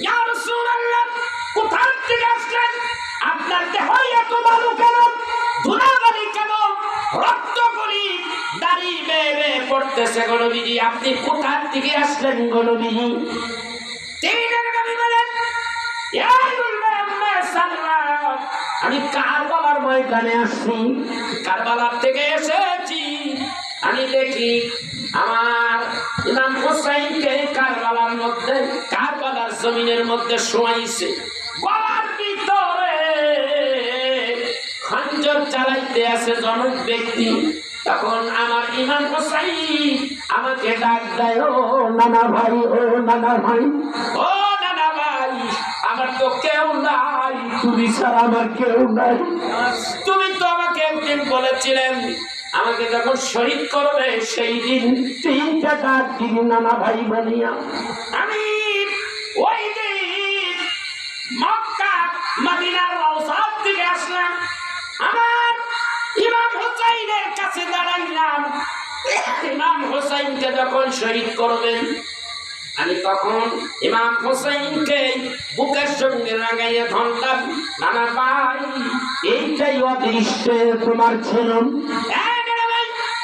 ইয়া রাসূলুল্লাহ, কোথা থেকে আসলেন? আপনার দেহ এত ভালো কেন? ধুলাবালি কেন? রক্ত গলি দাড়ি বেয়ে বেয়ে পড়তেছে গো নবীজি, আপনি কোথা থেকে আসলেন গো নবীজি? তিনি নবী বলেন, ইয়া মুহাম্মদ সাল্লাল্লাহু, আমি কারবালার ময়দানে আসছি, কারবালার থেকে এসেছি। আমি দেখি আমার ইমাম হুসাইনকে কারবালার মধ্যে, কারবালার জমিনের মধ্যে শোয়াইছে, গলার ভিতরে খঞ্জর চালাইতে আছে জনক ব্যক্তি। তখন আমার ইমাম হুসাইন আমাকে ডাক দেয়, ও নানা ভাই, ও নানা ভাই, ও নানা ভাই, আমার তো কেউ নাই, তুমি ছাড়া আমার কেউ নাই। তুমি তো আমাকে একদিন বলেছিলেন আমাকে যখন শহীদ করবে সেই দিন তিনটা ডাক দিন নানা ভাই বলিয়া। আমি ওই দিন মক্কা মদিনার রওজা থেকে আসলাম, আমার ইমাম হুসাইনের কাছে দাঁড়াইলাম। ইমাম হুসাইনকে যখন শহীদ করবেন, আমি তখন ইমাম হুসাইনকে বুকের সঙ্গে লাগাইয়া ধরলাম, নানা ভাই, এইটাই অদৃষ্ট তোমার ছিল।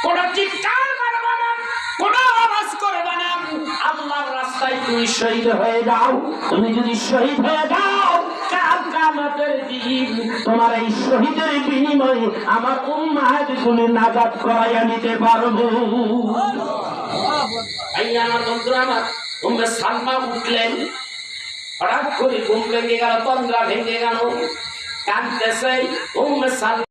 কোনো চিৎকার করবে না, কোনো আওয়াজ করবে না, আল্লাহর রাস্তায় তুমি শহীদ হয়ে যাও। তুমি যদি শহীদ হয়ে যাও, কাল কিয়ামতের দিন তোমার এই শহীদের বিনিময়ে আমার উম্মাহগুলো নাজাত করাইয়া নিতে পারবো। আমার বন্ধুরা, আমার উম্মে সালমা উঠলেন, হঠাৎ করে ঘুম ভেঙে গেল, তন্দ্রা ভেঙে গেল, কাঁদতেছে উম্মে সালমা।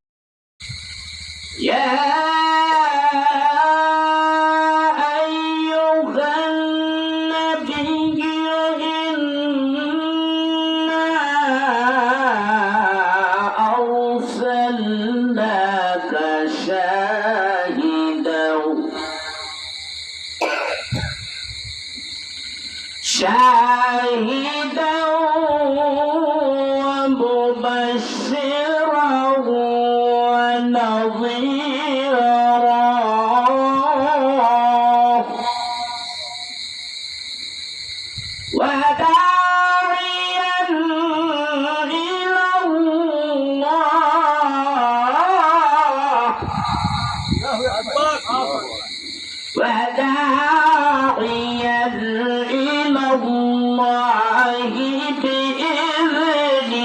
شاهدا ومبشرا ونظيرا وداعيا إلى الله وداعيا إلى الله بإذنه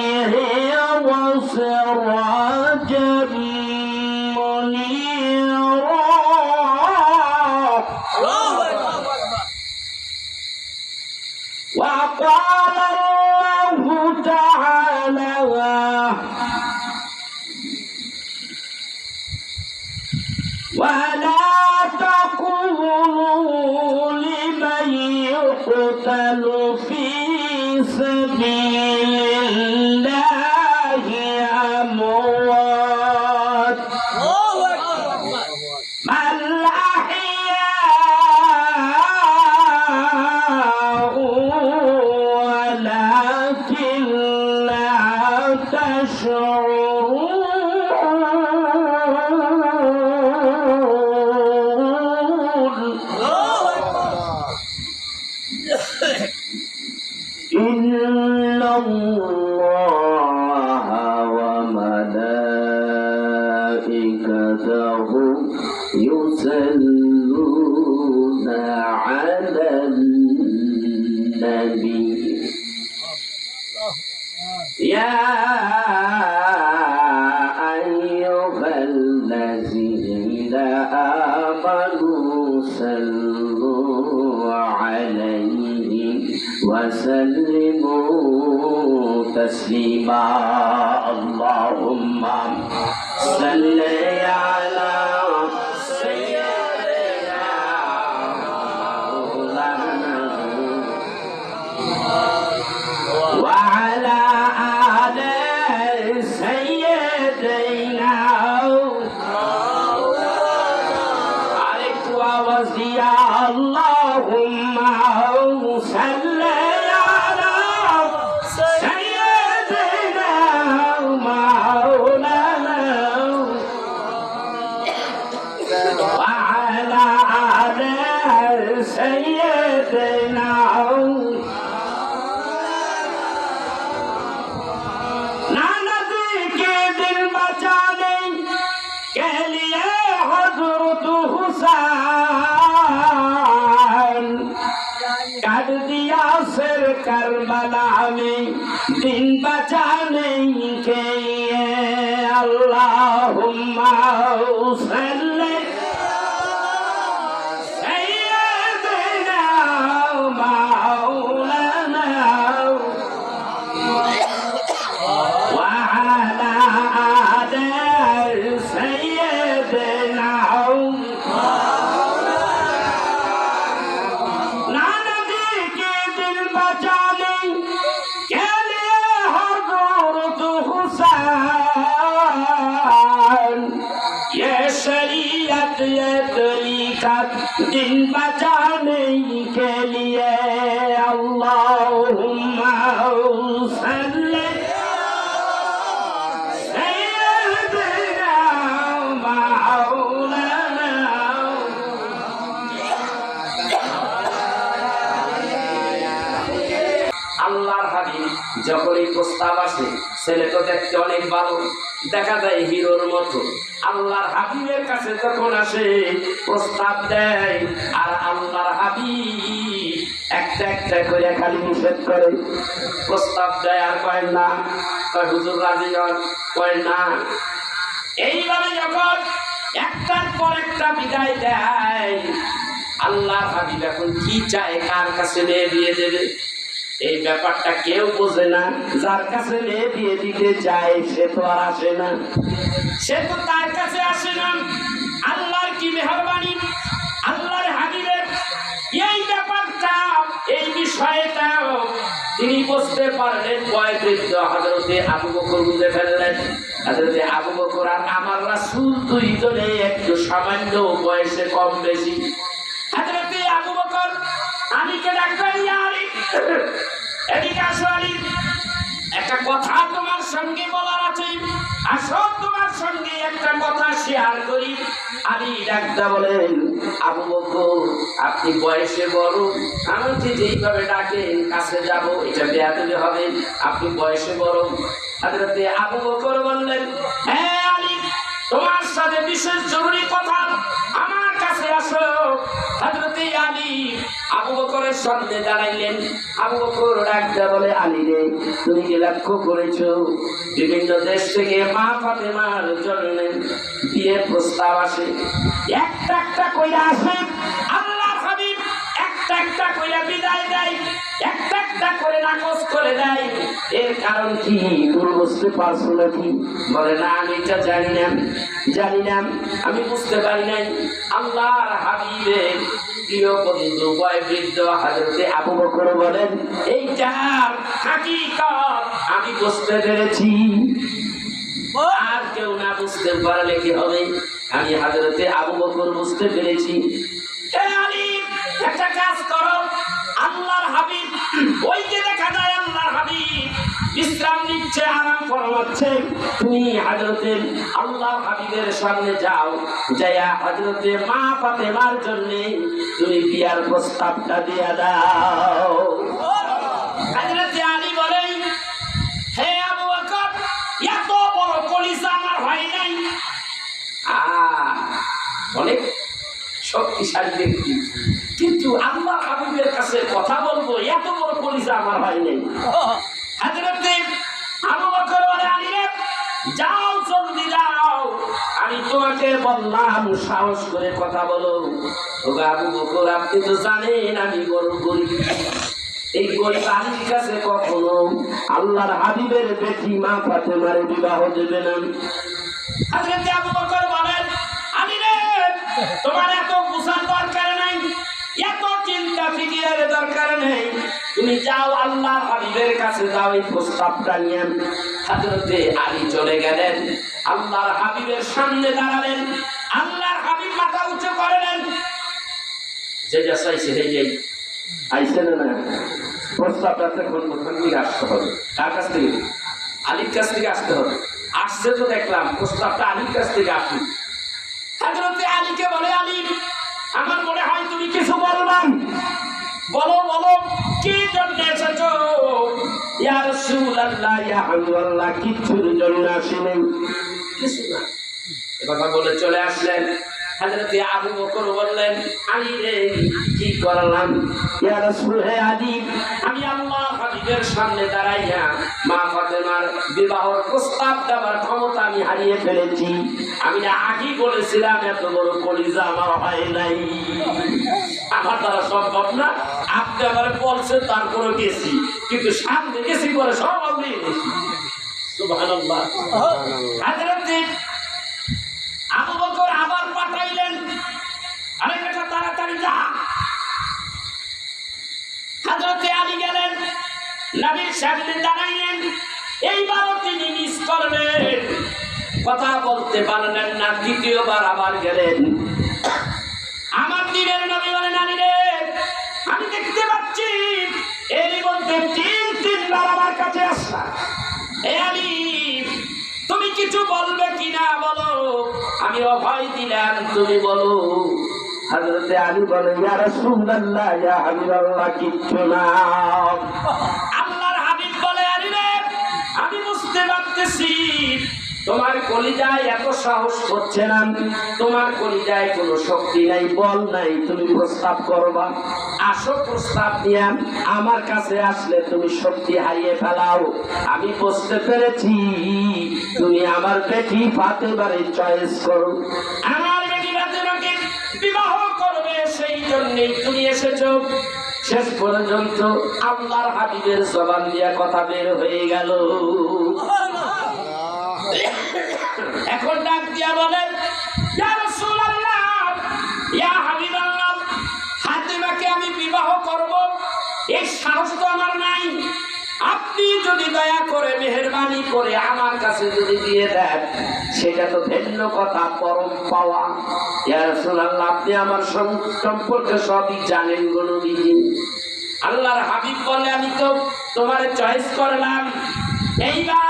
وسراجا منيرا. وقال الله تعالى ولا تقولوا لمن يقتل في سبيل الله أموات بل أحياء ولكن لا تشعرون. إن الله وملائكته يصلون على النبي يا أيها الذين آمنوا صلوا عليه وسلموا تسليما. اللهم صل على سيدنا مولانا وعلى آل سيدنا عليك ووزيا. اللهم صل على سيدنا مولانا शहर करबला में दिन बचाने के लिए अल्लाहुम्मा सल्ली सय्यदना मौलाना व अला आदि सय्यदना ये शरीयत ये तरीक़त दिन बचाने के लिए अल्लाहुम्मा सल्ली सय्यदना मौलाना আল্লাহর হাবিব যখনই প্রস্তাব আসে ছেলে তো দেখতে অনেক ভালো দেখা যায় হিরোর মতো আল্লাহর হাবিবের কাছে যখন আসে প্রস্তাব দেয় আর আল্লাহর হাবিব একটা একটা করে খালি নিষেধ করে প্রস্তাব দেয় আর কয় না কয় হুজুর রাজি হন কয় না এইভাবে যখন একটার পর একটা বিদায় দেয় আল্লাহর হাবিব এখন কি চায় কার কাছে মেয়ে বিয়ে দেবে এই ব্যাপারটা কেউ বোঝে না যার কাছে মেয়ে বিয়ে দিতে চায় সে তো আর আসে না সে তো তার কাছে আসে না আল্লাহর কি মেহেরবানি আল্লাহর হাবিবের এই ব্যাপারটা এই বিষয়টা তিনি বুঝতে পারলেন বয়োবৃদ্ধ হযরতে আবু বকর বুঝে ফেললেন হযরতে আবু বকর আর আমার রাসূল দুইজনে একটু সামান্য বয়সে কম বেশি হযরতে আবু বকর আলীকে ডাকলেন ইয়া আলী এদিকে আসো আলী একটা কথা তোমার সঙ্গে বলার আছে আসো তোমার সঙ্গে একটা কথা শেয়ার করি আলী ডাকতে বলেন আবু বকর আপনি বয়সে বড় আমাকে যেইভাবে ডাকেন কাছে যাব এটা বেয়াদবি হবে আপনি বয়সে বড় হযরতে আবু বকর বললেন হ্যাঁ আলী তোমার সাথে বিশেষ জরুরি কথা আমার কাছে আসো হযরতে আলী আবু বকরের সামনে দাঁড়াইলেন আবু বকর ডাকতে বলে আলী রে তুমি কি লক্ষ্য করেছো বিভিন্ন দেশ থেকে মা ফাতেমার জন্য বিয়ের প্রস্তাব আসে একটা একটা কইরা আসে আল্লাহর হাবিব একটা একটা কইরা বিদায় দেয় একটা একটা করে নাকচ করে দেয় এর কারণ কি তুমি বুঝতে পারছো নাকি বলে না আমি এটা জানি না আমি বুঝতে পারি নাই আল্লাহর হাবিবের প্রিয় বন্ধু বয়োবৃদ্ধ হযরতে আবু বকর বলেন এইটার হাকিকত আমি বুঝতে পেরেছি আর কেউ না বুঝতে পারলে কি হবে আমি হযরতে আবু বকর বুঝতে পেরেছি আলী একটা কাজ করো আল্লাহর হাবিব ওই যে দেখা যায় আল্লাহর হাবিব বিশ্রাম নিচ্ছে আরাম ফরমাচ্ছে তুমি হযরতে আল্লাহর হাবিবের সামনে যাও যায়া হযরতে মা ফাতেমার জন্য তুমি বিয়ার প্রস্তাবটা দিয়ে দাও হযরতে আলী বলেন হে আবু বকর এত বড় কলিজা আমার হয় নাই অনেক শক্তিশালী ব্যক্তি কিন্তু আল্লাহর হাবিবের কাছে কথা বলবো এত বড় কলিজা আমার হয় নাই হযরতে আবু বকর বলে আলী রে যাও জলদি যাও আমি তোমাকে বললাম সাহস করে কথা বলো ওগো আবু বকর আপনি তো জানেন আমি বড় গরীব এই গরীব আলীর কাছে কখনো আল্লাহর হাবিবের বেটি মা ফাতেমার বিবাহ দেবে না হযরতে আবু বকর বলেন আলী রে তোমার এত বুঝার দরকার নাই এত চিন্তা ফিকিরের দরকার নেই তুমি যাও আল্লাহর হাবিবের কাছে যাও এই প্রস্তাবটা নিয়ে হযরতে আলী চলে গেলেন আল্লাহর হাবিবের সামনে দাঁড়ালেন আল্লাহর হাবিব মাথা উঁচু করলেন যে যা চাইছে এই আইছে না প্রস্তাবটা কোন থেকে আসতে হবে কার কাছ থেকে আলীর কাছ থেকে আসতে হবে আসছে তো দেখলাম প্রস্তাবটা আলীর কাছ থেকে আসুন হযরতে আলীকে বলে আলী আমার মনে হয় তুমি কিছু বলবা বলো বলো কি জন্য এসেছো ইয়া রাসূলুল্লাহ ইয়া হাবিবাল্লাহ কিছুর জন্য আসেনি কিছু না এ কথা বলে চলে আসলেন হযরত আবু বকর বললেন, আলী রে কি করলাম? ইয়া রাসূল হে আলী, আমি আল্লাহ হাবিবের সামনে দাঁড়াইয়া মা ফাতেমার বিবাহের প্রস্তাব দেওয়ার ক্ষমতা আমি হারিয়ে ফেলেছি। আমি না আগেই বলেছিলাম এত বড় কলিজা আমার হয় নাই, আমার দ্বারা সম্ভব না। আপনি আবার বলছেন, তারপরে গেছি, কিন্তু সামনে গেছি পরে সব আমি সুবহানাল্লাহ। হযরত আবু বকর আবার পাঠাইলেন, আরে বেটা তাড়াতাড়ি যা। হযরত আলী গেলেন, নবীর সামনে দাঁড়াইলেন। এইবারও তিনি মিস করলেন, কথা বলতে পারলেন না। দ্বিতীয়বার আবার গেলেন। আমার দিনের নবী বলেন, আলী রে আমি দেখতে পাচ্ছি এরই মধ্যে তিনবার আমার কাছে আসলা। এ আলী তুমি কিছু বলবে কিনা বলো। আমি অভয় দিলাম, তুমি বলো। হযরতে আলী বলেন, ইয়া রাসূলুল্লাহ, ইয়া হাবিবাল্লাহ, কিচ্ছু না। আল্লাহর হাবিব বলে, আলী রে আমি বুঝতে পারতেছি তোমার কলিজায় এত সাহস হচ্ছে না, তোমার কলিজায় কোনো শক্তি নাই, বল নাই, তুমি প্রস্তাব করবা। আসো প্রস্তাব নিয়ে আমার কাছে আসলে তুমি শক্তি হারিয়ে ফেলাও। আমি বুঝতে পেরেছি তুমি আমার বেটি ফাতেমারে চয়েস করো, আমার বেটি ফাতেমাকে বিবাহ করবে, সেই জন্যই তুমি এসেছো। শেষ পর্যন্ত আল্লাহর হাবিবের জবান দিয়ে কথা বের হয়ে গেল। এখন ডাক দিয়া বলেন, ইয়া রাসূলুল্লাহ, ইয়া হাবিবাল্লাহ, ফাতেমাকে আমি বিবাহ করব, এই সাহস তো আমার নাই। আপনি যদি দয়া করে মেহেরবানি করে আমার কাছে যদি দিয়ে দেন, সেটা তো ভিন্ন কথা, পরম পাওয়া। ইয়া রাসূলুল্লাহ, আপনি আমার সম্পর্কে সবই জানেন গো নবীজি। আল্লাহর হাবিব বলে, আমি তো তোমার চয়েস করলাম, এইবার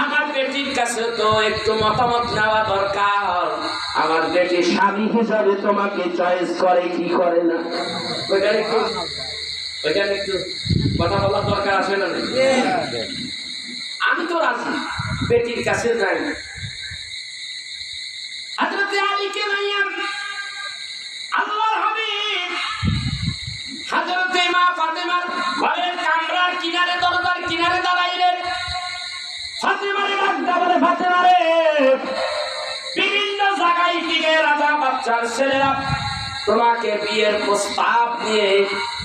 আমার বেটির কাছে তো একটু মতামত নেওয়া দরকার। আমার বেটি স্বামী হিসাবে তোমাকে চয়েস করে কি করে না, ওইখানে একটু কথা বলার দরকার আছে না? আমি তো রাজি, বেটির কাছে যাই। হযরত আলীকে মাইয়া আল্লাহর হাবিব হযরত মা ফাতেমার ঘরের কামরার কিনারে, দরজার কিনারে দাঁড়াইলেন। ফাতেমারে ডাকতে বলে, ফাতেমারে বিভিন্ন জায়গায় থেকে রাজা বাচ্চার ছেলেরা তোমাকে বিয়ের প্রস্তাব নিয়ে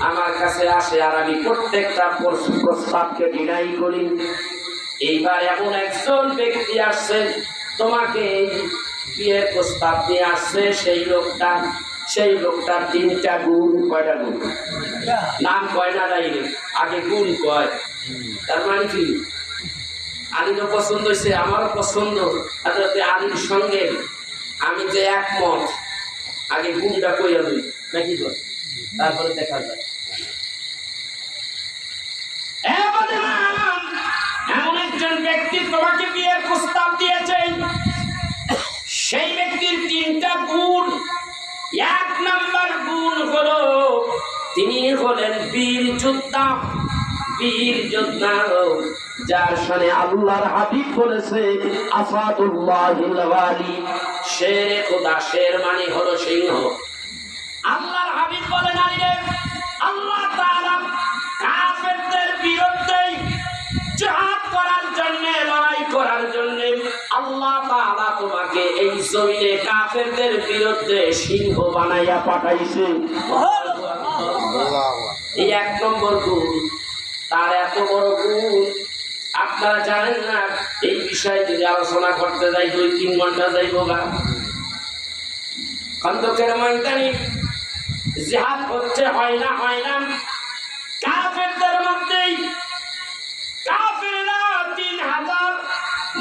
আমার কাছে আসে, আর আমি প্রত্যেকটা প্রস্তাবকে ডিনাই করি। এইবার এমন একজন ব্যক্তি আসছে, তোমাকে বিয়ের প্রস্তাব নিয়ে আসছে। সেই লোকটার তিনটা গুণ। কয়টা গুণ? নাম কয় না, ডাইরেক্ট আগে গুণ কয়। তার মানে কি? আলীরও পছন্দ হয়েছে, আমারও পছন্দ। হযরত আলীর সঙ্গে আমি যে একমত, আগে গুণটা কইয়া লই নাকি বল, তারপরে দেখা যায়। এমন একজন ব্যক্তি তোমাকে বিয়ের প্রস্তাব দিয়েছে, সেই ব্যক্তির তিনটা গুণ। এক নাম্বার গুণ হলো তিনি হলেন বীর যোদ্ধা। বীর যোদ্ধা যার সামনে আল্লাহর হাবিব বলেছে, আসাদুল্লাহিল ওয়ালি, শেরে খোদা, শের মানে হলো সিংহ। আল্লাহর হাবিব বলেন, আল্লাহ তাআলা কাফেরদের বিরুদ্ধে জিহাদ করার জন্য, লড়াই করার জন্য আল্লাহ তাআলা তোমাকে এই জমিনে কাফেরদের বিরুদ্ধে সিংহ বানাইয়া পাঠাইছে। এই এক নম্বর গুণ। তার এত বড় গুণ আপনারা জানেন না। এই বিষয়ে যদি আলোচনা করতে যাই 2-3 ঘন্টা যাইব। খন্দকের ময়দানে জিহাদ হচ্ছে, হয় না কাফেরদের মধ্যেই। কাফেররা 3000,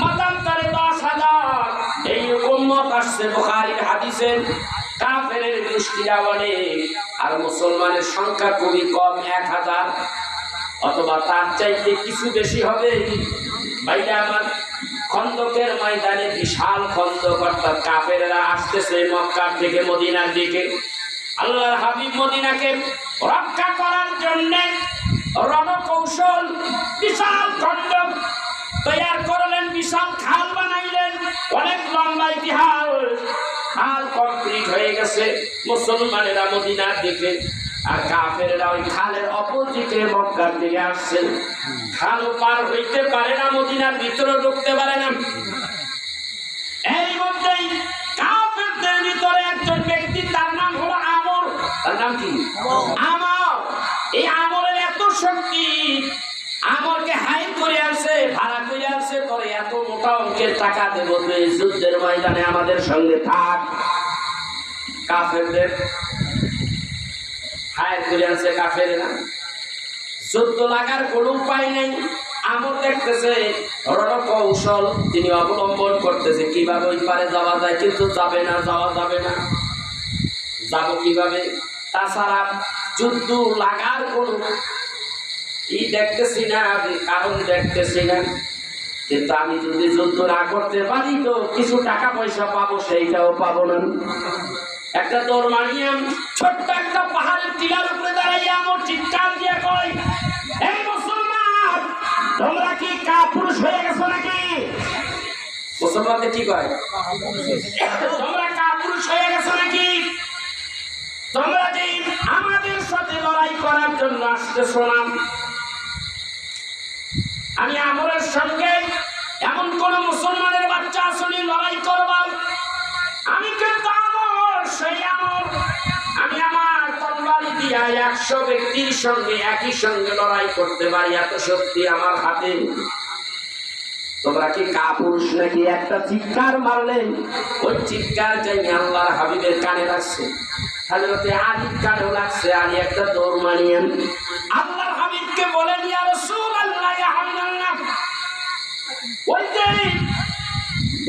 মতান্তরে 10,000, এই উম্মত আসছে বুখারীর হাদিসে। কাফেরের গোষ্ঠীরা অনেক, আর মুসলমানের সংখ্যা খুবই কম, 1000 অথবা তার চাইতে কিছু বেশি হবে। ভাইরা আমার, খন্দকের ময়দানে বিশাল খন্দক, অর্থাৎ কাফেররা আসতেছে মক্কা থেকে মদিনার দিকে। আল্লাহর হাবিব মদিনাকে রক্ষা করার জন্য রণকৌশল বিশাল খন্দক তৈরি করলেন, বিশাল খাল বানাইলেন। অনেক লম্বা ইতিহাস। খাল গেছে মুসলমানেরা মদিনার দিকে, আর কাফেররা ওই খালের অপোজিটে মক্কার দিকে আসছে। খালও পার হইতে পারে না, মদিনার ভিতরে ঢুকতে পারে না। এর মধ্যেই কাফেরদের ভিতরে একজন ব্যক্তি, তার নাম হলো আমর। তার নাম কি? আমর। এই আমরের এত শক্তি, আমরকে হাই করে আসছে, ভাড়া করে আসছে, তোরে এত মোটা অঙ্কের টাকা দেবো, তুই যুদ্ধের ময়দানে আমাদের সঙ্গে থাক। কাফেরদের হায়ার করে আছে কাফেররা, যুদ্ধ লাগার কোনো উপায় নেই। আমর দেখতেছে রণকৌশল তিনি অবলম্বন করতেছে, কিভাবে ওই পারে যাওয়া যায়, কিন্তু যাবে না, যাওয়া যাবে না। যাব কিভাবে? তাছাড়া যুদ্ধ লাগার কোনো দেখতেছি না, কারণ দেখতেছি না। কিন্তু আমি যদি যুদ্ধ না করতে পারি তো কিছু টাকা পয়সা পাবো, সেইটাও পাবো না। একটা দৌড় মারিয়ে ছোট্ট একটা পাহাড়ের টিলার উপরে দাঁড়াইয়া আমার চিৎকার দিয়ে কয়, এই মুসলমান, তোমরা কি কাপুরুষ হয়ে গেছো নাকি? মুসলমানদের কি কয়? তোমরা কাপুরুষ হয়ে গেছো নাকি? তোমরা যে আমাদের সাথে লড়াই করার জন্য আসতেছো না? আমি আমরের সঙ্গে এমন কোন মুসলমানের বাচ্চা আসলে লড়াই করবাম? আমি কিন্তু আমর, সেই আমর। আমি আমার তরবারি দিয়া 100 ব্যক্তির সঙ্গে একই সঙ্গে লড়াই করতে পারি, এত শক্তি আমার হাতে। তোমরা কি কাপুরুষ নাকি? একটা চিৎকার মারলেন, ওই চিৎকার যাই আল্লাহর হাবিবের কানে লাগছে, হযরতে আলীর কানেও লাগছে। আলী একটা দৌড় মারিয়েন আল্লাহর হাবিবকে বলেন, ইয়া রাসূলুল্লাহ, ইয়া হাবিবাল্লাহ,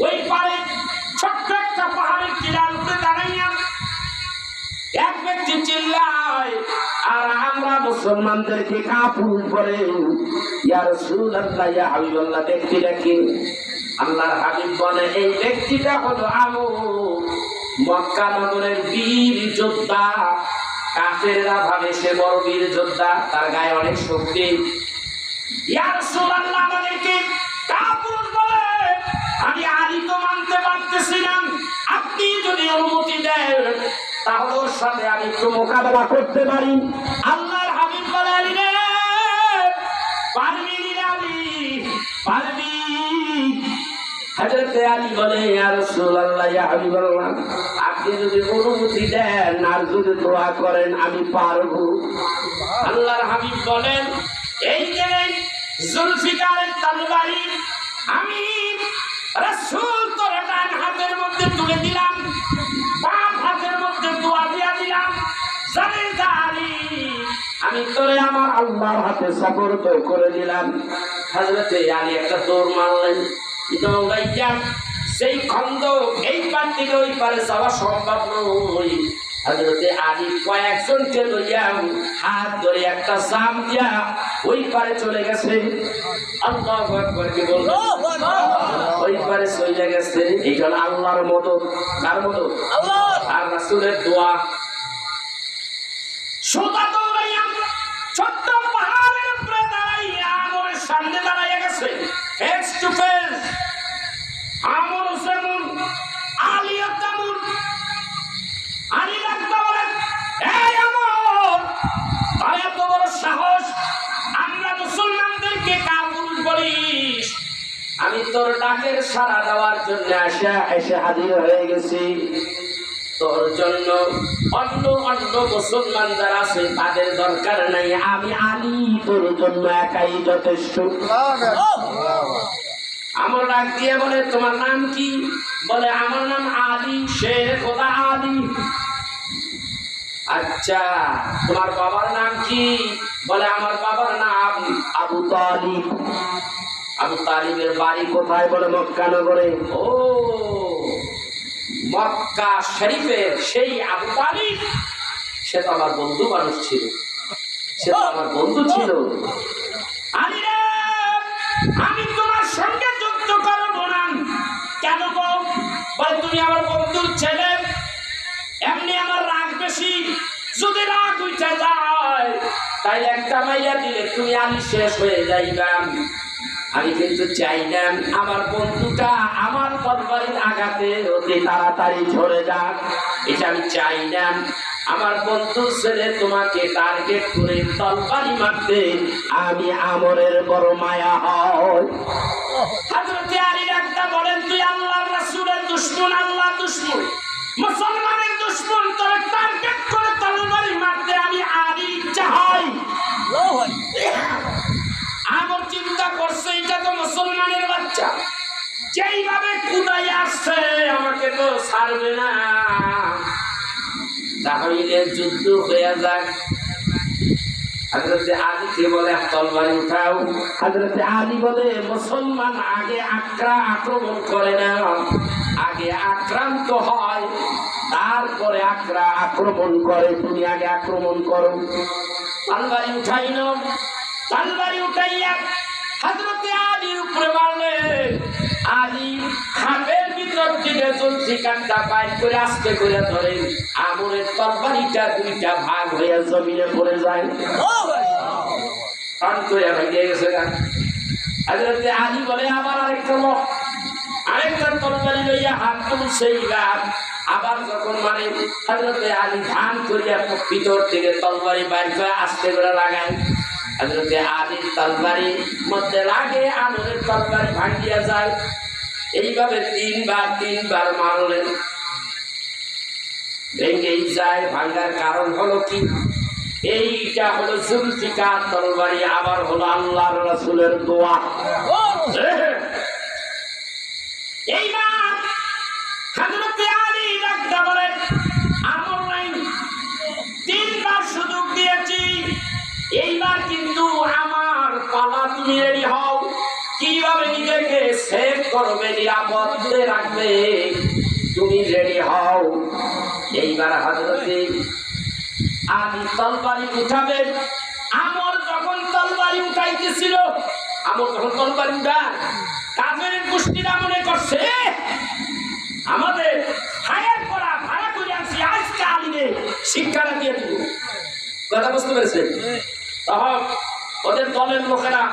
ওই পারে ছোট্ট একটা পাহাড়ের টিলার উপরে দাঁড়াইয়া এক ব্যক্তি চিল্লায়, আর আমরা মুসলমানদেরকে কাপুরুষ বলে। ইয়া রাসূলুল্লাহ, ইয়া হাবিবাল্লাহ, ব্যক্তিটা কি? আল্লাহর হাবিব বলে, এই ব্যক্তিটা হলো আমর, মক্কা নগরের বীর যোদ্ধা। কাফেররা ভাবে সে বড় বীর যোদ্ধা, তার গায়ে অনেক শক্তি। ইয়া রাসূলুল্লাহ, আমাদেরকে কাপুরুষ বলে। আমি আলী তো মানতে পারতেছি না, আপনি যদি অনুমতি দেন তাহলে ওর সাথে আমি একটু মোকাবেলা করতে পারি। আল্লাহর হাবিব বলে, আলী রে, পারবি না? আলী পারবি? হযরতে আলী বলে, ইয়া রাসূলুল্লাহ, ইয়া হাবিবাল্লাহ, আপনি যদি অনুমতি দেন আর যদি দোয়া করেন আমি পারবো। আল্লাহর হাবিব বলেন, এই যে জুলফিকারের তরবারি আমি রাসূল তোর ডান হাতের মধ্যে তুলে দিলাম, বাম হাতের মধ্যে দোয়া দিয়া দিলাম, জানে আলী, আমি তোরে আমার আল্লাহর হাতে সুপর্দ করে দিলাম। হযরতে আলী একটা দৌড় মারলেন, দৌড়াইয়া সেই খন্দক এই পার থেকে ওই পারে যাওয়া সম্ভব নয়। হযরতে আলী কয়েকজনকে লইয়া হাত ধরে একটা জাম দিয়া ওই পারে চলে গেছে। আল্লাহু আকবার, কি বলবো, ওই পারে চলে গেছে। এইটা আল্লাহর মদদ। কার মদদ? আল্লাহ আর রাসূলের দোয়া। সোজা দৌড়াইয়া ছোট্ট পাহাড়ের উপরে দাঁড়াইয়া আমরের সামনে দাঁড়াইয়া গেছে, ফেস টু ফেস। আমর যেমন, আলীও তেমন। আলী ডাকতে বলেন, এই আমর, তার এত বড় সাহস, আমরা মুসলমানদেরকে কাপুরুষ বলিস? আমি তোর ডাকের সাড়া দেওয়ার জন্য এসে হাজির হয়ে গেছি। তোর জন্য অন্য মুসলমান যারা আছে তাদের দরকার নাই, আমি আলী তোর জন্য একাই যথেষ্ট। আমার ডাক দিয়ে বলে, তোমার নাম কি? বলে, আমার নাম আলী, শের খোদা আলী। আচ্ছা, তোমার বাবার নাম কি? বলে, আমার বাবার নাম আবু তালিব। আবু তালিবের বাড়ি কোথায়? বলে, মক্কা নগরে। ও, মক্কা শরীফের সেই আবু তালিব, সে তো আমার বন্ধু মানুষ ছিল, সে তো আমার বন্ধু ছিল। আলী রে, আমি তোমার সঙ্গে যুদ্ধ করবো না। কেন গো? বলে, তুমি আমার বন্ধুর ছেলে, এমনি আমার রাগ বেশি, যদি রাগ উঠে যায় তাইলে একটা মাইয়া দিলে তুমি আলী শেষ হয়ে যাইবা। আমি কিন্তু চাই না আমার বন্ধুটা আমার তরবারির আঘাতে অতি তাড়াতাড়ি ঝরে যাক, এটা আমি চাই না। আমার বন্ধুর ছেলে তোমাকে টার্গেট করে তরবারি মারতে আমি আমরের বড় মায়া হয়। হযরতে আলী একটা বলেন, তুই আল্লাহর রাসূলের দুশমন, আল্লাহ দুশমন, মুসলমানের দুশমন, তোরে টার্গেট করে তরবারি মারতে আমি আলী ইচ্ছা হয়। আমর চিন্তা করছে এটা তো মুসলমানের বাচ্চা, যেইভাবে কুদাই আসছে আমাকে তো ছাড়বে না, তাহলে যুদ্ধ হয়ে যাক। হযরতে আলীকে বলে তরবারি উঠাও। হযরতে আলী বলে মুসলমান আগে আক্রমণ করে না, আগে আক্রান্ত হয় তারপরে আক্রমণ করে, তুমি আগে আক্রমণ করো। তরবারি উঠাই নাও। তরবারি উঠাইয়া হযরতে আলীর উপরে মারলেন। আলী খাপের ভিতর থেকে জলসি কাঁটা বাইর করে আস্তে করে ধরেন, আমরের তরবারিটা দুইটা ভাগ হয়ে জমিনে পড়ে যায়। হযরতে আলী বলে আবার আরেকটা তরবারি লইয়া হাত তুলছে, আবার যখন মানে হযরতে আলী ধান করিয়া ভিতর থেকে তরবারি বাইর করে আস্তে করে লাগায়। হযরতে আলীর তরবারির মধ্যে লাগে, আমরের তরবারি ভাঙিয়া যায়। এইভাবে তিনবার মারলেন, ভেঙেই যায়। ভাঙার কারণ হলো কি? এইটা হলো জুলফিকার তরবারি, আবার হলো আল্লাহর রাসূলের দোয়া। এইবার হযরতে আলী ডাকতে বলেন, আমর নাই, তিনবার সুযোগ দিয়েছি, এইবার কিন্তু আমার পালা, তুমি রেডি হও। কিভাবে নিজেকে সেভ করবে, নিরাপদে রাখবে, তুমি রেডি হও। এইবার হযরতে আলী তরবারি উঠাবেন। আমর যখন তরবারি উঠাইতেছিল, আমর যখন তরবারি উঠায়, কাফেরের গোষ্ঠীরা মনে করছে আমাদের হায়ার করা ভাড়া করে আনছি, আজকে আলীকে শিক্ষাটা দিয়ে দিব। কথা বুঝতে পেরেছেন? তখন ওদের দলের লোকেরা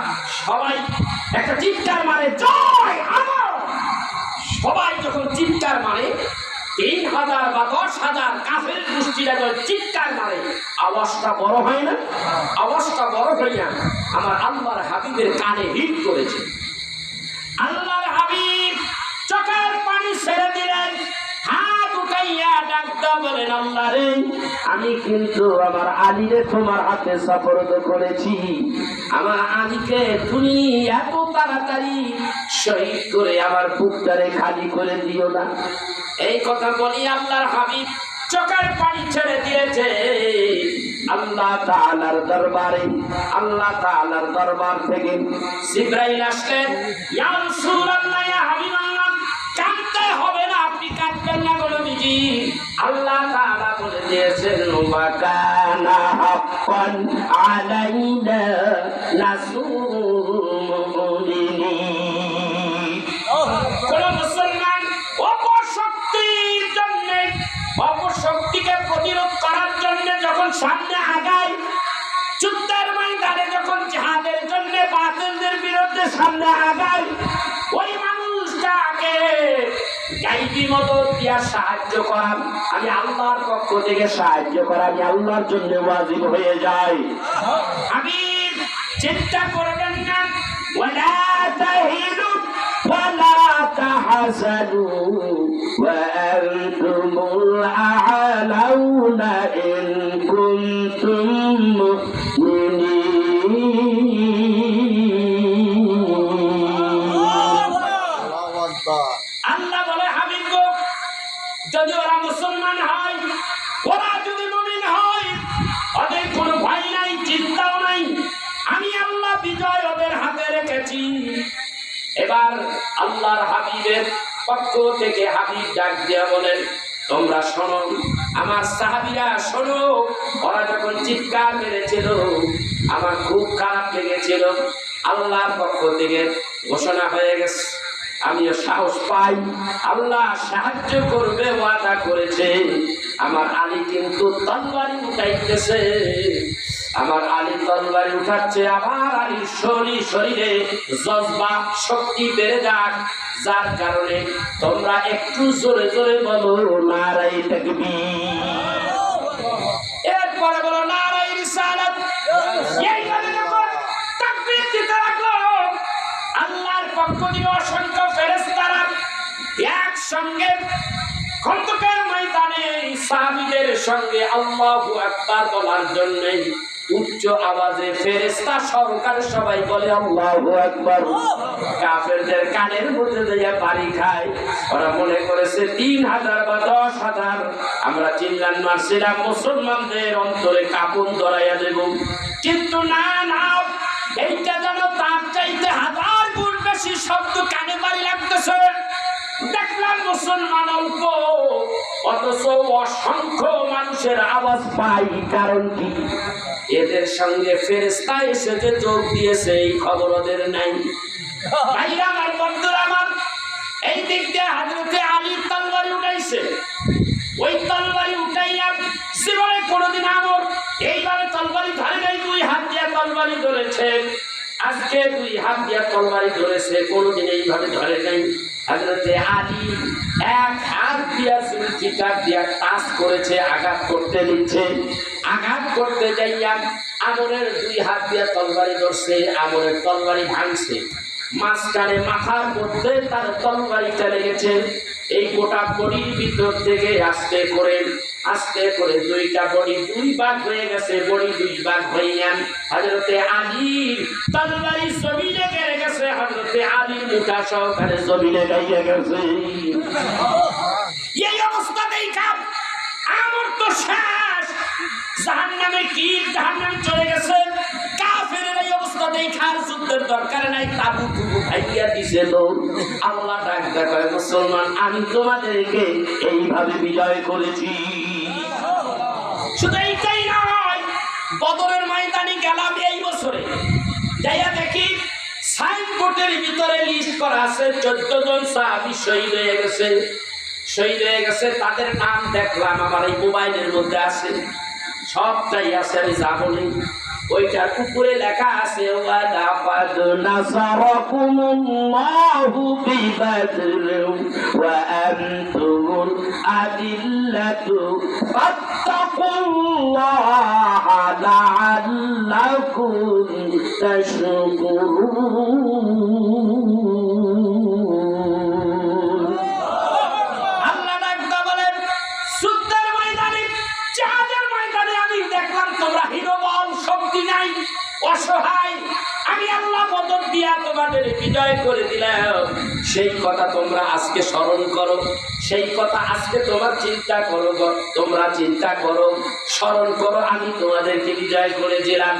সবাই একটা চিৎকার মারে, জয় আমর। সবাই যখন চিৎকার মারে, ৩,০০০ বা ১০,০০০ কাফের গোষ্ঠীরা যখন চিৎকার মারে, আওয়াজটা বড় হয় না? আওয়াজটা বড় হইয়া আমার আল্লাহর হাবিবের কানে হিট করেছে। আল্লাহর হাবিব চোখের পানি ছেড়ে দিলেন, হাত উঠাইয়া ডাকতে বলেন, আল্লাহ রে, আমি কিন্তু আমার আলীরে তোমার হাতে সুপর্দ করেছি, আমার আলীকে তুমি এত তাড়াতাড়ি শহীদ করে আমার বুকটারে খালি করে দিও না। এই কথা বলি আল্লাহর হাবিব চোখের পানি ছেড়ে দিয়েছে। আল্লাহ তাআলার দরবারে, আল্লাহ তাআলার দরবার থেকে জিবরাইল আসলেন, ইয়া রাসূলুল্লাহ, ইয়া হাবিবাল্লাহ, কাঁদতে হবে না, আপনি কাঁদবেন না গো নবীজি। আল্লাহ তাআলা বলে দিয়েছেন, ওয়া কানা হাক্কান আলাইনা নাসরুল মুমিনিন। কোন মুসলমান অপশক্তির জন্য, অপশক্তিকে প্রতিরোধ করার জন্য যখন সামনে আগায়, যুদ্ধের ময়দানে যখন জিহাদের জন্য বাতিলদের বিরুদ্ধে সামনে আগায়, ওই মানুষটাকে গাইবি মদদ দিয়া সাহায্য করা, আমি আল্লাহর পক্ষ থেকে সাহায্য করা, আমি আল্লাহর জন্য ওয়াজিব হয়ে যাই। আমি চিন্তা করবেন না, ওয়ালা তাহিনু ওয়ালা তাহজানু ওয়া আনতুমুল আ'লাউনা ইন কুনতুম আল্লাহ বলে, হাবিব গো, যদি ওরা মুসলমান হয়, ওরা যদি মুমিন হয়, ওদের কোনো ভয় নাই, চিন্তাও নাই, আমি আল্লাহ বিজয় ওদের হাতে রেখেছি। এবার আল্লাহর হাবিবের পক্ষ থেকে হাবিব ডাক দিয়া বলেন, তোমরা শোনো, আমার সাহাবীরা শোনো, ওরা যখন চিৎকার মেরেছিল আমার খুব খারাপ লেগেছিল। আল্লাহর পক্ষ থেকে ঘোষণা হয়ে গেছে, আমিও সাহস পাই, আল্লাহ সাহায্য করবে ওয়াদা করেছে, আমার আলী কিন্তু তরবারি উঠাইতেছে। আমার আলী তরবারি উঠাচ্ছে, আমার আলীর শরীরে জজবা শক্তি বেড়ে যাক, যার কারণে তোমরা একটু জোরে জোরে বলো নারায়ে তাকবীর। এরপরে বলো নারায়ে রিসালাত। এইভাবে যখন তাকবীর দিতে লাগলো, আল্লাহর পক্ষ থেকে অসংখ্য ফেরেশতারা একসঙ্গে খন্দকের ময়দানে সাহাবীদের সঙ্গে আল্লাহু আকবার বলার জন্য উচ্চ আওয়াজে ফেরেশতা সরকার সবাই বলে আল্লাহু আকবার। কাফেরদের কানের মধ্যে দিয়ে বাড়ি খায়। ওরা মনে করেছে 3000 বা 10,000 আমরা চিল্লান মারছিলাম, মুসলমানদের অন্তরে কাঁপন ধরাইয়া দেব। কিন্তু না না, এইটা যেন তার চাইতে 1000 গুণ বেশি শব্দ কানে বাড়ি লাগতেছে। দেখলাম মুসলমান অল্প, অথচ অসংখ্য মানুষের আওয়াজ পাই। কারণ কি? এদের সঙ্গে ফেরেশতা এসে যে যোগ দিয়েছে এই খবর ওদের নাই। ভাইরা আমার, বন্ধুরা আমার, এই দিক দিয়ে হযরতে আলী তরবারি উঠাইছে। ওই তরবারি উঠাইয়া জীবনে কোনোদিন আমর এইভাবে তরবারি ধরে নাই, 2 হাত দিয়ে তরবারি ধরেছে। আজকে 2 হাত দিয়ে তরবারি ধরেছে, কোনোদিন এইভাবে ধরে নাই। হযরতে আলী 1 হাত দিয়া জুলফিকার দিয়া টাচ করেছে, আঘাত করতে দিচ্ছে। আঘাত করতে যাইয়া আমরের 2 হাত দিয়া তরবারি ধরছে, আমরের তরবারি ভাঙছে। মাঝখানে মাথার মধ্যে তার তরবারিটা লেগেছে। এই গোটা বডির ভিতর থেকে আস্তে করে 2টা বডি 2 ভাগ হয়ে গেছে। বডি 2 ভাগ হইয়া হযরতে আলীর তরবারি জমিনে গেড়ে গেছে। হযরতে আলীর মুঠা সহকারে জমিনে গাইয়া গেছে। এই অবস্থা দেখা আমর তো শেষ, জাহান্নামে কি জাহান্নামে চলে গেছে। কাফেরের এই অবস্থা দেখার যুদ্ধের দরকার নাই, তাবু তুবু ভাইয়া দিছে লোক। আল্লাহ ডাক দেয়, মুসলমান আমি তোমাদেরকে এইভাবে বিজয় করেছি। শুধু এইটাই নয়, বদরের ময়দানে গেলাম এই বছরে, যাইয়া দেখি সাইনবোর্ডের ভিতরে লিস্ট করা আছে 14 জন সাহাবী শহীদ হয়ে গেছে। তাদের নাম দেখলাম আমার এই মোবাইলের মধ্যে আছে, সবটাই আছে, আমি যা বলি ওইটার উপরে লেখা আছে ওয়ালাকাদ নাসারাকুমুল্লাহু বিবাদর ওয়া আনতুম আদিল্লাতু ফাত্তাকুল্লাহা লাআল্লাকুম তাশকুরুন। আল্লাহ ডাকতে বলেন, যুদ্ধের ময়দানে, জিহাদের ময়দানে আমি দেখলাম তোমরা হীনবল, শক্তি নাই, অসহায়। আমি আল্লাহ মদদ দিয়া তোমাদের বিজয় করে দিলাম। সেই কথা তোমরা আজকে স্মরণ করো, সেই কথা আজকে তোমার চিন্তা করো, তোমরা চিন্তা করো, স্মরণ করো, আমি তোমাদেরকে বিজয় করে দিলাম।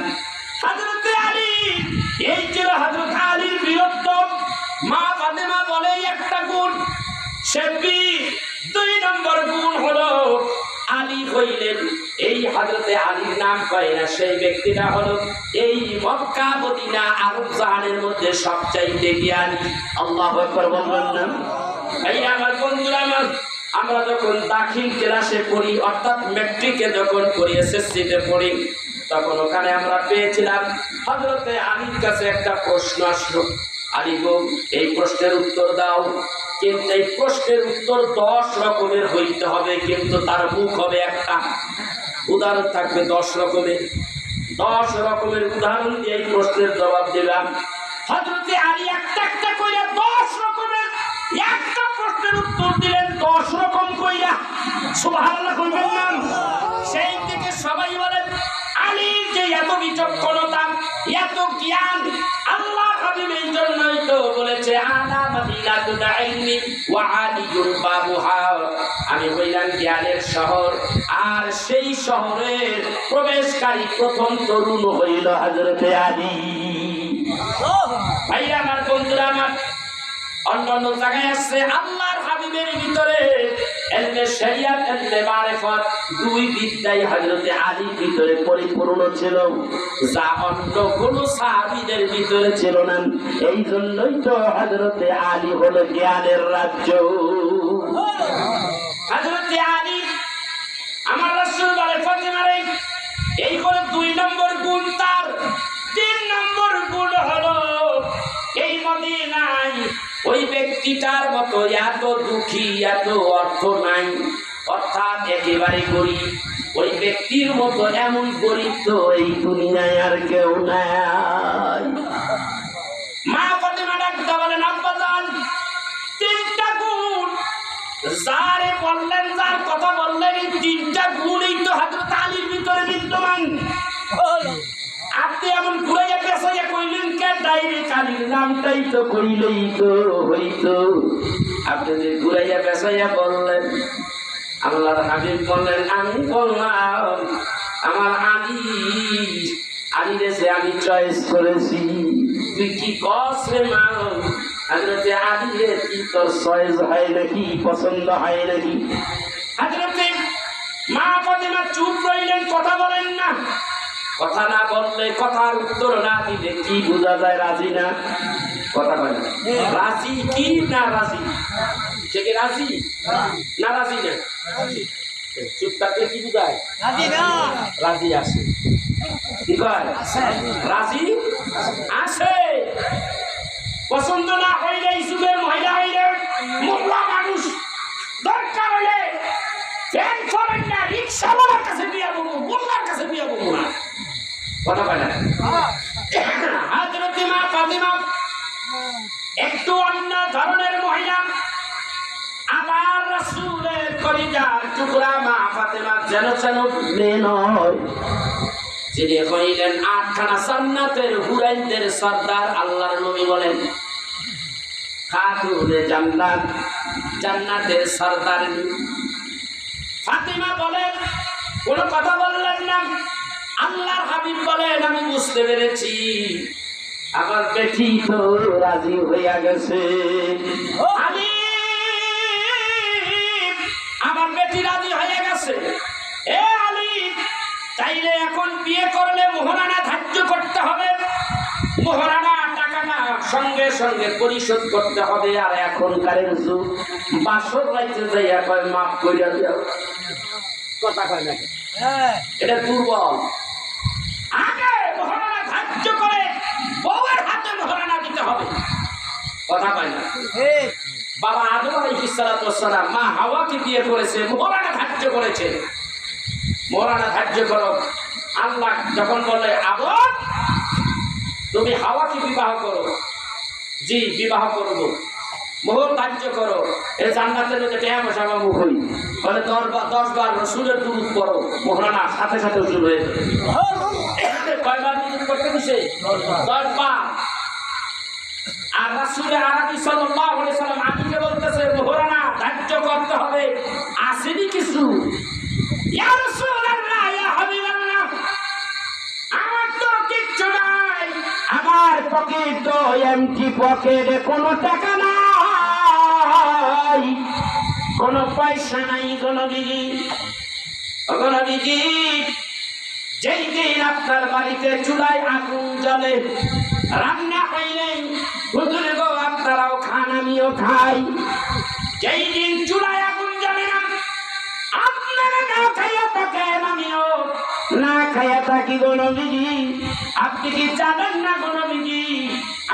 হযরতে আলী, এই ছিল হযরত আলীর বীরত্ব। মা ফাতেমা বলে একটা গুণ, সে বীর। 2 নম্বর গুণ হলো আলী হইলেন, এই হযরতে আলীর নাম কয় না সেই ব্যক্তিটা হলো এই মক্কা মদিনা আরব জাহানের মধ্যে সবচাইতে জ্ঞানী। আল্লাহু আকবার বলবেন না? এই আমার বন্ধুরা আমার, আমরা যখন দাখিল ক্লাসে পড়ি, অর্থাৎ ম্যাট্রিকে যখন পড়ি, এসএসসিতে পড়ি, তখন ওখানে আমরা পেয়েছিলাম হযরতে আলীর কাছে একটা প্রশ্ন আসলো, আলী গো এই প্রশ্নের উত্তর দাও। কিন্তু এই প্রশ্নের উত্তর 10 রকমের হইতে হবে, কিন্তু তার মুখ হবে একটা। উদাহরণ থাকবে 10 রকমের। 10 রকমের উদাহরণ দিয়ে এই প্রশ্নের জবাব দিলাম। হযরতে আলী একটা একটা কইরা 10 রকমের একটা প্রশ্নের উত্তর দিলেন, 10 রকম কইরা। সুবহানাল্লাহ কইবেন না? সেই থেকে সবাই বলেন আলীর যে এত বিচক্ষণতা, এত জ্ঞান, আল্লাহ হাবিব এই জন্যই তো বলেছে আনা মাদিনাতুল ইলমি ওয়া আলিয়ুল বাবুহা, আমি হইলাম জ্ঞানের শহর, আর সেই শহরের প্রবেশকারী প্রথম তরুণ হইল হযরতে আলী। ভাইরা আমার, বন্ধুরা আমার, অন্যান্য জায়গায় আছে আল্লাহর হাবিবের ভিতরে ইলমে শরিয়াত, ইলমে মারিফাত, 2 বিদ্যাই হযরতে আলীর ভিতরে পরিপূর্ণ ছিল, যা অন্য কোন সাহাবীদের ভিতরে ছিল না। এই জন্যই তো হযরতে আলী হলো জ্ঞানের রাজ্য। হযরতে আলী এই করে 2 নম্বর গুণ তার। 3 নম্বর গুণ হলো এই মদিনায় ওই ব্যক্তিটার মতো এত দুঃখী, এত অর্থ নাই, অর্থাৎ একেবারে গরিব। ওই ব্যক্তির মতো এমন গরিব তো এই দুনিয়ায় আর কেউ নাই। মা ফাতেমা ডাকতে বলেন, আব্বাজান 3টা গুণ যারে বললেন, যার কথা বললেন, এই 3টা গুণই তো হযরত আলীর ভিতরে বিদ্যমান। আপনি এমন ঘুরাইয়া পেছাইয়া কইলেন কে? ডাইরেক্ট আলীর নামটাই তো কইলেই তো হইতো। আপনি যে ঘুরাইয়া পেছাইয়া বললেন, আল্লাহর হাবিব বললেন, আমি বললাম আমার আলী রে আমি চয়েস করেছি। তুই কি কস রে মা? হযরতে আলী রে কি তোর চয়েস হয় নাকি, পছন্দ হয় নাকি? হযরতে মা ফাতেমা চুপ রইলেন, কথা বলেন না। কথা না বললে, কথার উত্তর না দিলে কি বোঝা যায় রাজি না? কথা বলে রাজি কি না রাজি? সে কি রাজি না রাজি না? চুপ থাকলে কি বোঝায়? রাজি আছে। কি কয়? রাজি আছে। পছন্দ না হইলে ইসুবের মহিলা হইলে মোল্লা মানুষ দরকার হলে ফ্যান চলেন না, রিক্সাওয়ালার কাছে বিয়া বলবো, মোল্লার কাছে বিয়া বলবো না। কথা বলে হযরত মা ফাতেমা একটু অন্য ধরনের মহিলা। আবার রাসূলের কলিজার টুকরা মা ফাতেমা যেন মেয়ে নয়, যিনি হইলেন 8খানা জান্নাতের হুরাইনদের সর্দার। আল্লাহর নবী বলেন, খাতুনে জান্নাত, জান্নাতের সর্দার। ফাতেমা বলেন, কোনো কথা বললেন না। আল্লাহর হাবিব বলেন, আমি বুঝতে পেরেছি আমার বেটি তো রাজি হইয়া গেছে। আলী, আমার বেটি রাজি হয়ে গেছে। এ আলী, তাইলে এখন বিয়ে করলে মোহরানা ধার্য করতে হবে। মোহরানা টাকাটা সঙ্গে সঙ্গে পরিশোধ করতে হবে। আর এখনকার যুগ বাসর রাইতে যাইয়া কয় মাফ কইরা দাও। কথা কয় না, এটা দুর্বল। আগে মোহরানা ধার্য করে বউয়ের হাতে মোহরানা দিতে হবে। কথা কয় না। বাবা আদম আলাইহিস সালাতু ওয়াস সালাম মা হাওয়াকে বিয়ে করেছে, মোহরানা ধার্য করেছে। মোহরানা ধার্য করো। আল্লাহ যখন বলে, আদম তুমি হাওয়াকে বিবাহ করো, জি বিবাহ করব, মোহর ধার্য করো। এই জান্নাতের মধ্যে টেয়া বসাবা মুখ হই বলে 10 বার রাসূলের দুরূদ পড়ো, মোহরানা সাথে সাথে উসুল হয়ে যাবে। কয়বার দুরূদ পড়তে দিছে? 10 বার। আর রাসূল আরবি সাল্লাল্লাহু আলাইহি সাল্লাম আলীকে বলতেছে মোহরানা ধার্য করতে হবে। আসেনি কিছু? ইয়া রাসূলুল্লাহ, ইয়া হাবিবাল্লাহ, আমার তো কিচ্ছু নাই, আমার পকেট তো এমটি, পকেটে কোনো টাকা নাই, কোনো পয়সা নাই। গণবিজি, যেই দিন আপনার বাড়িতে চুলায় আগুন জ্বলে, রান্না হইলে হুজুর গো আপনারাও খান, আমিও খাই। যেই দিন চুলায় আগুন জ্বলে না, আপনারা না খাইয়া থাকেন, আমিও না খাইয়া থাকি। গণবিজি, আপনি কি জানেন না গণবিজি,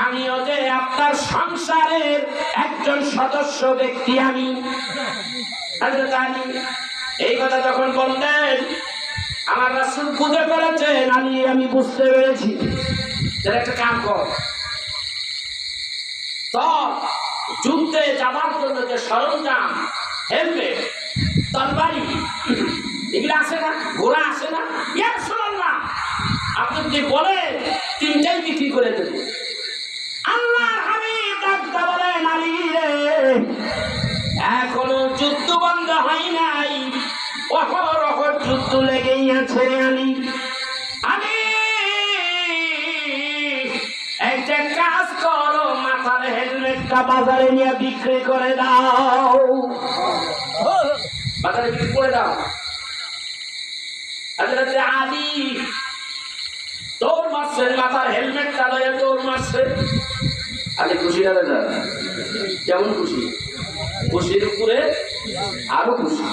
আমিও যে আপনার সংসারের একজন সদস্য ব্যক্তি। আমি হযরত আলী এই কথা যখন বললেন, আমার রাসূল বুঝে ফেলেছেন, আমি বুঝতে পেরেছি। একটা কাম কর, তো যুদ্ধে যাবার জন্য যে সরঞ্জাম, হেলমেট, তরবারি, এগুলো আসে না, ঘোড়া আসে না, ইয়া রাসূলুল্লাহ আপনি যদি বলেন 3টাই বিক্রি করে দেব। আল্লাহর হাবিব ডাকতে বলেন, আলী রে, এখনো যুদ্ধ বন্ধ হয় নাই, অহরহ যুদ্ধ লেগেই আছে। আলী, একটা কাজ করো, মাথার হেলমেটটা বাজারে নিয়ে বিক্রি করে দাও। বাজারে বিক্রি করে দাও। হযরত আলী দৌড় মারছে, মাথার হেলমেটটা লয়ে দৌড় মারছে। আলী খুশি না দাদা? কেমন খুশি? খুশির উপরে আরো খুশি।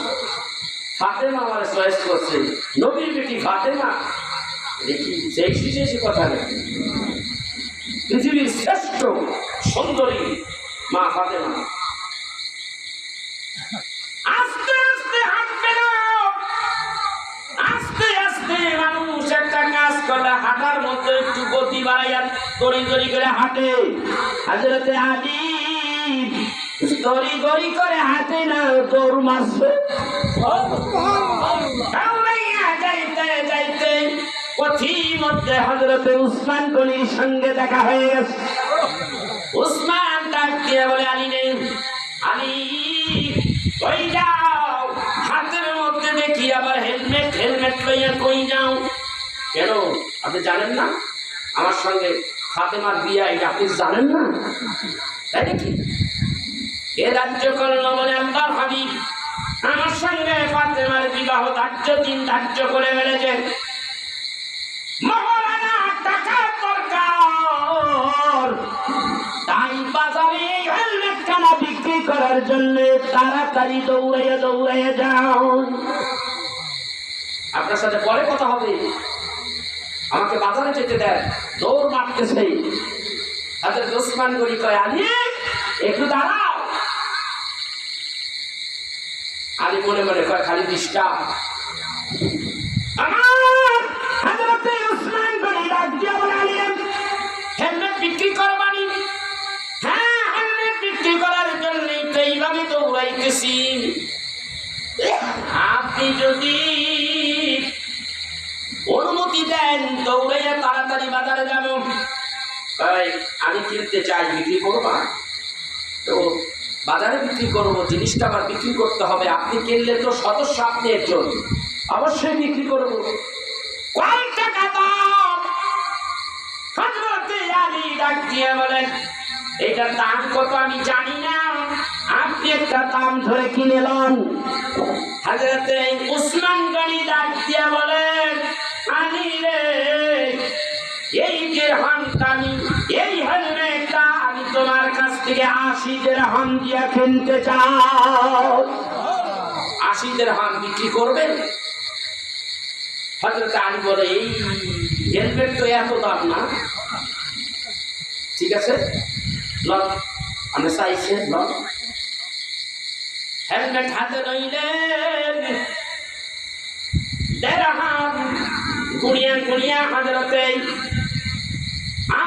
ফাতেমা আমার চয়েস করছে, নবীর বেটি ফাতেমা দেখি সেই কথা নেই। পৃথিবীর শ্রেষ্ঠ সুন্দরী মা ফাতেমা আস্তে আস্তে হাঁটবে না, আস্তে আস্তে মানুষ একটা কাজ করে হাঁটার মধ্যে একটু গতি বাড়াইয়া তরি তরি করে হাঁটে। হযরতে আলী তরি তরি করে হাঁটে না, দৌড় মারছে। যাইতে যাইতে পথির মধ্যে হযরতে উসমান গনির সঙ্গে দেখা হয়ে গেছে। উসমান ডাক দিয়ে বলে, আলী নেই, আলী কই যাও? হাতের মধ্যে দেখি আবার হেলমেট লইয়া কই যাও? কেন আপনি জানেন না আমার সঙ্গে ফাতেমার বিয়ে? এটা আপনি জানেন না তাই নাকি? এ রাজ্য করলো বলে আল্লাহর হাবিব আমার সঙ্গে ফাতেমার বিবাহ ধার্য করে ফেলেছে। মহারানা টাকা দরকার, তাই বাজারে হেলমেট খানা বিক্রি করার জন্য তাড়াতাড়ি দৌড়াইয়া যাও। আপনার সাথে পরে কথা হবে, আমাকে বাজারে যেতে দেন। দৌড় মারতেছে। হযরত উসমান গনি কয়, আলী একটু দাঁড়াও। আলী মনে মনে কয়, খালি ডিস্টার্ব। হযরত উসমান গনি ডাক দিয়ে বলে, আলী হেলমেট বিক্রি করবানি? হ্যাঁ, হেলমেট বিক্রি করার জন্যই তো এইভাবে দৌড়াইতেছি। আপনি যদি অনুমতি দেন দৌড়াইয়া তাড়াতাড়ি বাজারে যাবো। আমি কিনতে চাই, বিক্রি করবা? তো বাজারে বিক্রি করবো, জিনিসটা আবার বিক্রি করতে হবে। আপনি কিনলে তো সদস্য আপনি একজন, অবশ্যই বিক্রি করবো। কয় টাকা দাম? হযরতে আলী ডাক দিয়ে বলেন, এটার দাম কত আমি জানি না, আপনি একটা দাম ধরে কিনে লন। হযরতে উসমান গনি ডাক দিয়ে বলেন, আলী রে, এই দিরহামটা এই হেলমেটটা আমি তোমার কাছ থেকে 80 দিরহাম দিয়ে কিনতে চাও। 80 দিরহাম বিক্রি করবেন? হযরতে আলী বলে, এই হেলমেট তো এত দাম না। ঠিক আছে, লন, আমি চাইছেন লন। হেলমেট হাতে লইলেন, দিরহাম গুনিয়া হযরতে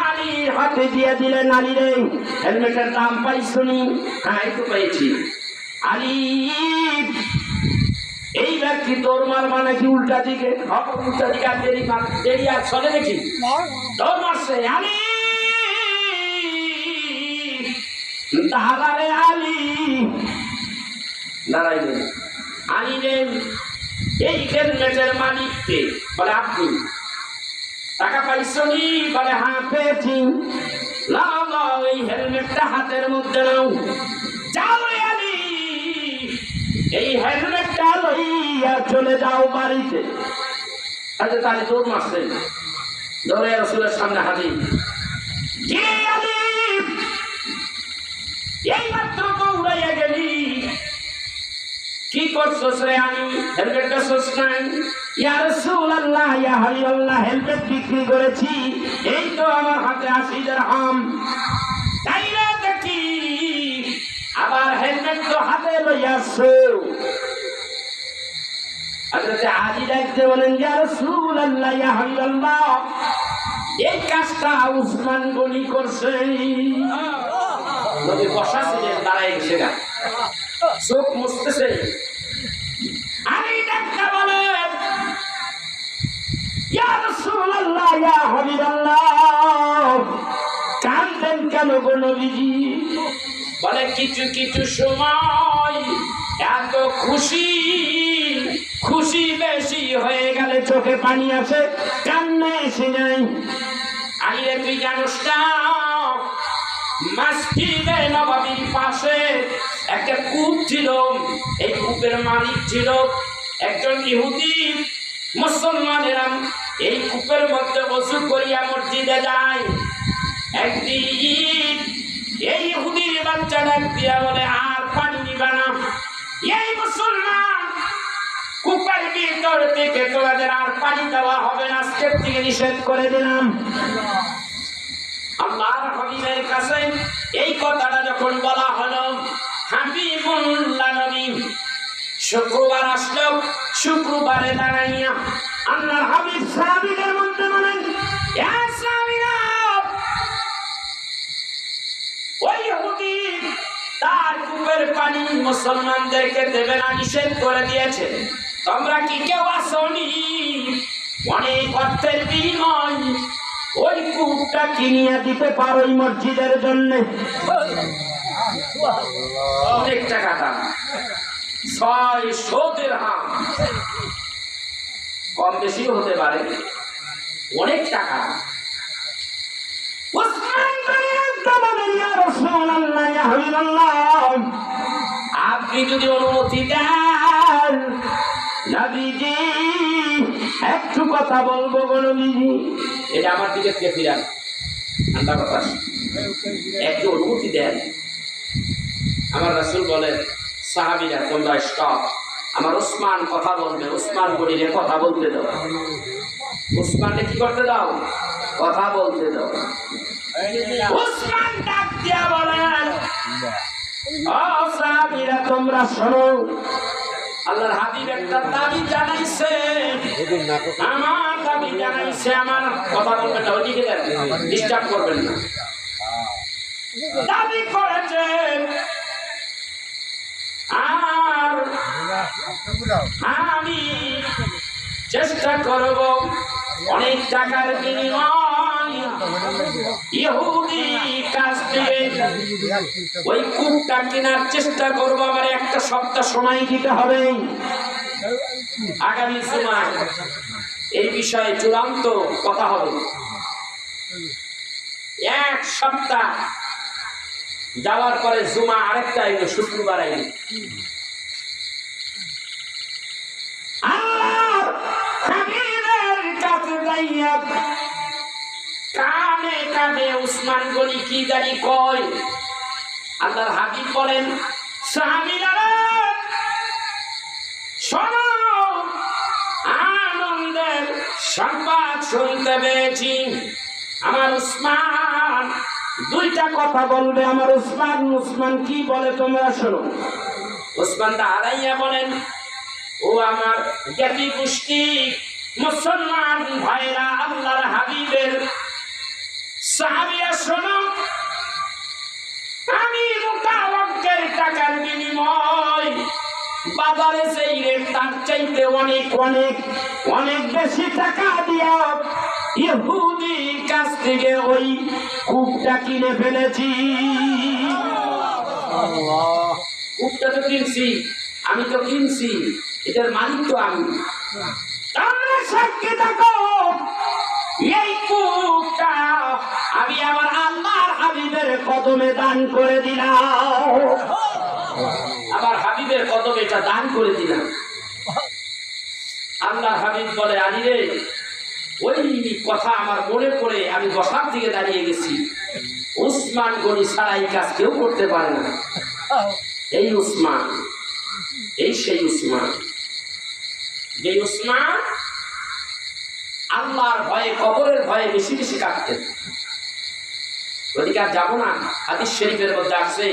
আলীর হাতে দিয়ে দিলেন। আলী রে, হেলমেটের দাম পাইছনি? হ্যাঁ, একটু পেয়েছি। আলী এই ব্যক্তি দৌড় মারবা নাকি উল্টা দিকে? উল্টা দিকে আর দেরি আর চলে নাকি? দৌড় মারছে। আলী দাঁড়ারে, আলী দাঁড়াইলেন। আলী রে, এই হেলমেটের মালিককে? বলে আপনি। টাকা পাইছনি? বলে হ্যাঁ পেয়েছি। লাও এই হেলমেটটা হাতের মধ্যে নাও। যাও রে আলী, এই হেলমেটটা লইয়া চলে যাও বাড়িতে। আচ্ছা, তাহলে দৌড় মারছেন, দৌড়ে রাসূলের সামনে হাজির। কে আলী, এই মাত্র দৌড়াইয়া গেলি, কি করছস রে? আমি হেলমেট বেচছস নাই? ইয়া রাসূলুল্লাহ, ইয়া হাবিবাল্লাহ, হেলমেট বিক্রি করেছি, এই তো আমার হাতে 80 দিরহাম। তাইলে দেখি আবার হেলমেট তো হাতে লইয়াছো। হযরত আলী ডাকতে বলেন, ইয়া রাসূলুল্লাহ, ইয়া হাবিবাল্লাহ, এই কাজটা উসমান গনি করছে। নবী বসা ছিলেন, দাঁড়ায় গেছে না, চোখ মুছতেছে। আলী ডাকতে বলেন, ইয়া রাসূলুল্লাহ, ইয়া হাবিবাল্লাহ, কাঁদেন কেন গো নবীজি? বলে, কিছু কিছু সময় এত খুশি বেশি হয়ে গেলে চোখে পানি আসে, কান্না এসে যায়। আলী রে, তুই জানোস না, মসজিদে নববীর পাশে একটা কূপ ছিল, এই কূপের মালিক ছিল একজন ইহুদি। মুসলমানেরা এই কূপের মধ্যে ওযু করিয়া মসজিদে যায়। একদিন এই ইহুদির বাচ্চা ডাক দিয়া বলে, আর পানি নিবা না? এই মুসলমান কূপের ভিতর ভিতর থেকে তোমাদের আর পানি দেওয়া হবে না, আজকের থেকে নিষেধ করে দিলাম। আল্লাহর হাবিবের কাছে এই কথাটা যখন বলা হলো, হাবিবুল্লাহ নবী শুক্রবার আসলো, শুক্রবারে দাঁড়াইয়া আল্লাহর হাবিব সাহাবীদের মধ্যে বলেন, ইয়া সাহাবীরা, ওই ইহুদি তার কূপের পানি মুসলমানদেরকে দেবে না, নিষেধ করে দিয়েছে। তোমরা কি কেউ আসনি অনেক অর্থের বিনিময় ওই কূপটা কিনিয়ে দিতে পারো এই মসজিদের জন্য? অনেক টাকা দাম, 600 দিরহাম, কম বেশি হতে পারে, অনেক টাকা। আপনি যদি অনুমতি দেন নবীজি, একটু কথা বলবো গো নবীজি। এটা আমার দিকে ফিরান, ঠান্ডা কথা, একটু অনুমতি দেন। আমার রাসূল বলেন, সাহাবীরা তোমরা স্টপ, আমার ওসমান কথা বলবে, ওসমান গনিরে কথা বলতে দাও, ওসমানকে কি করতে দাও? কথা বলতে দাও। ওসমান ডাক দিয়া বলেন, ও সাহাবীরা তোমরা শোনো, আল্লাহর হাবিব একটা দাবি জানাইছে, আমার দাবি জানাইছে, আমার কথা বলবেন না, ওইদিকে ডিস্টার্ব করবেন না। দাবি করেছেন আর আমি চেষ্টা করব অনেক টাকার বিনিময় ইহুদি কাছ থেকে ওই কূপটা কেনার চেষ্টা করব। আমার একটা সপ্তাহ সময় দিতে হবে। আগামী জুমায় এই বিষয়ে চূড়ান্ত কথা হবে। এক সপ্তাহ যাওয়ার পরে জুমা আরেকটা আইলো, শুক্রবার আইলো। কানে কানে উসমান গনি কি জানি কয়। আল্লাহর হাবিব বলেন, সাহাবীরা শোনো, আনন্দের সংবাদ শুনতে পেয়েছি। আমার উসমান দুইটা কথা বলবে। আমার উসমান কি বলে তোমরা শোনো। উসমান দাঁড়াইয়া বলেন, ও আমার জ্ঞাতি গোষ্ঠী মুসলমান ভাইরা, আল্লাহর হাবিবের সাহাবীরা শোনো, আমি মোটা অঙ্কের টাকার বিনিময় বাজারে সেই রেট তার চাইতে অনেক অনেক অনেক বেশি টাকা দিয়া ইহুদির কাছ থেকে ওই কূপটা কিনে ফেলেছি। কূপটা তো কিনছি, আমি তো কিনছি, এটার মালিক তো আমি। তোমরা সাক্ষী থাকো, এই কূপটা আমি আমার আল্লাহর হাবিবের কদমে দান করে দিলাম। আমার হাবিবের কদমে এটা দান করে দিলাম। আল্লাহর হাবিব বলে, আলী রে, ওই কথা আমার মনে পড়ে আমি বসার দিকে দাঁড়িয়ে গেছি। উসমান গনি ছাড়া এই কাজ কেউ করতে পারে না। এই উসমান, এই সেই উসমান, যে উসমান আল্লাহর ভয়ে, কবরের ভয়ে বেশি বেশি কাঁদতেন। ওদিকে আর যাবো না, হাদিস শরীফের মধ্যে আছে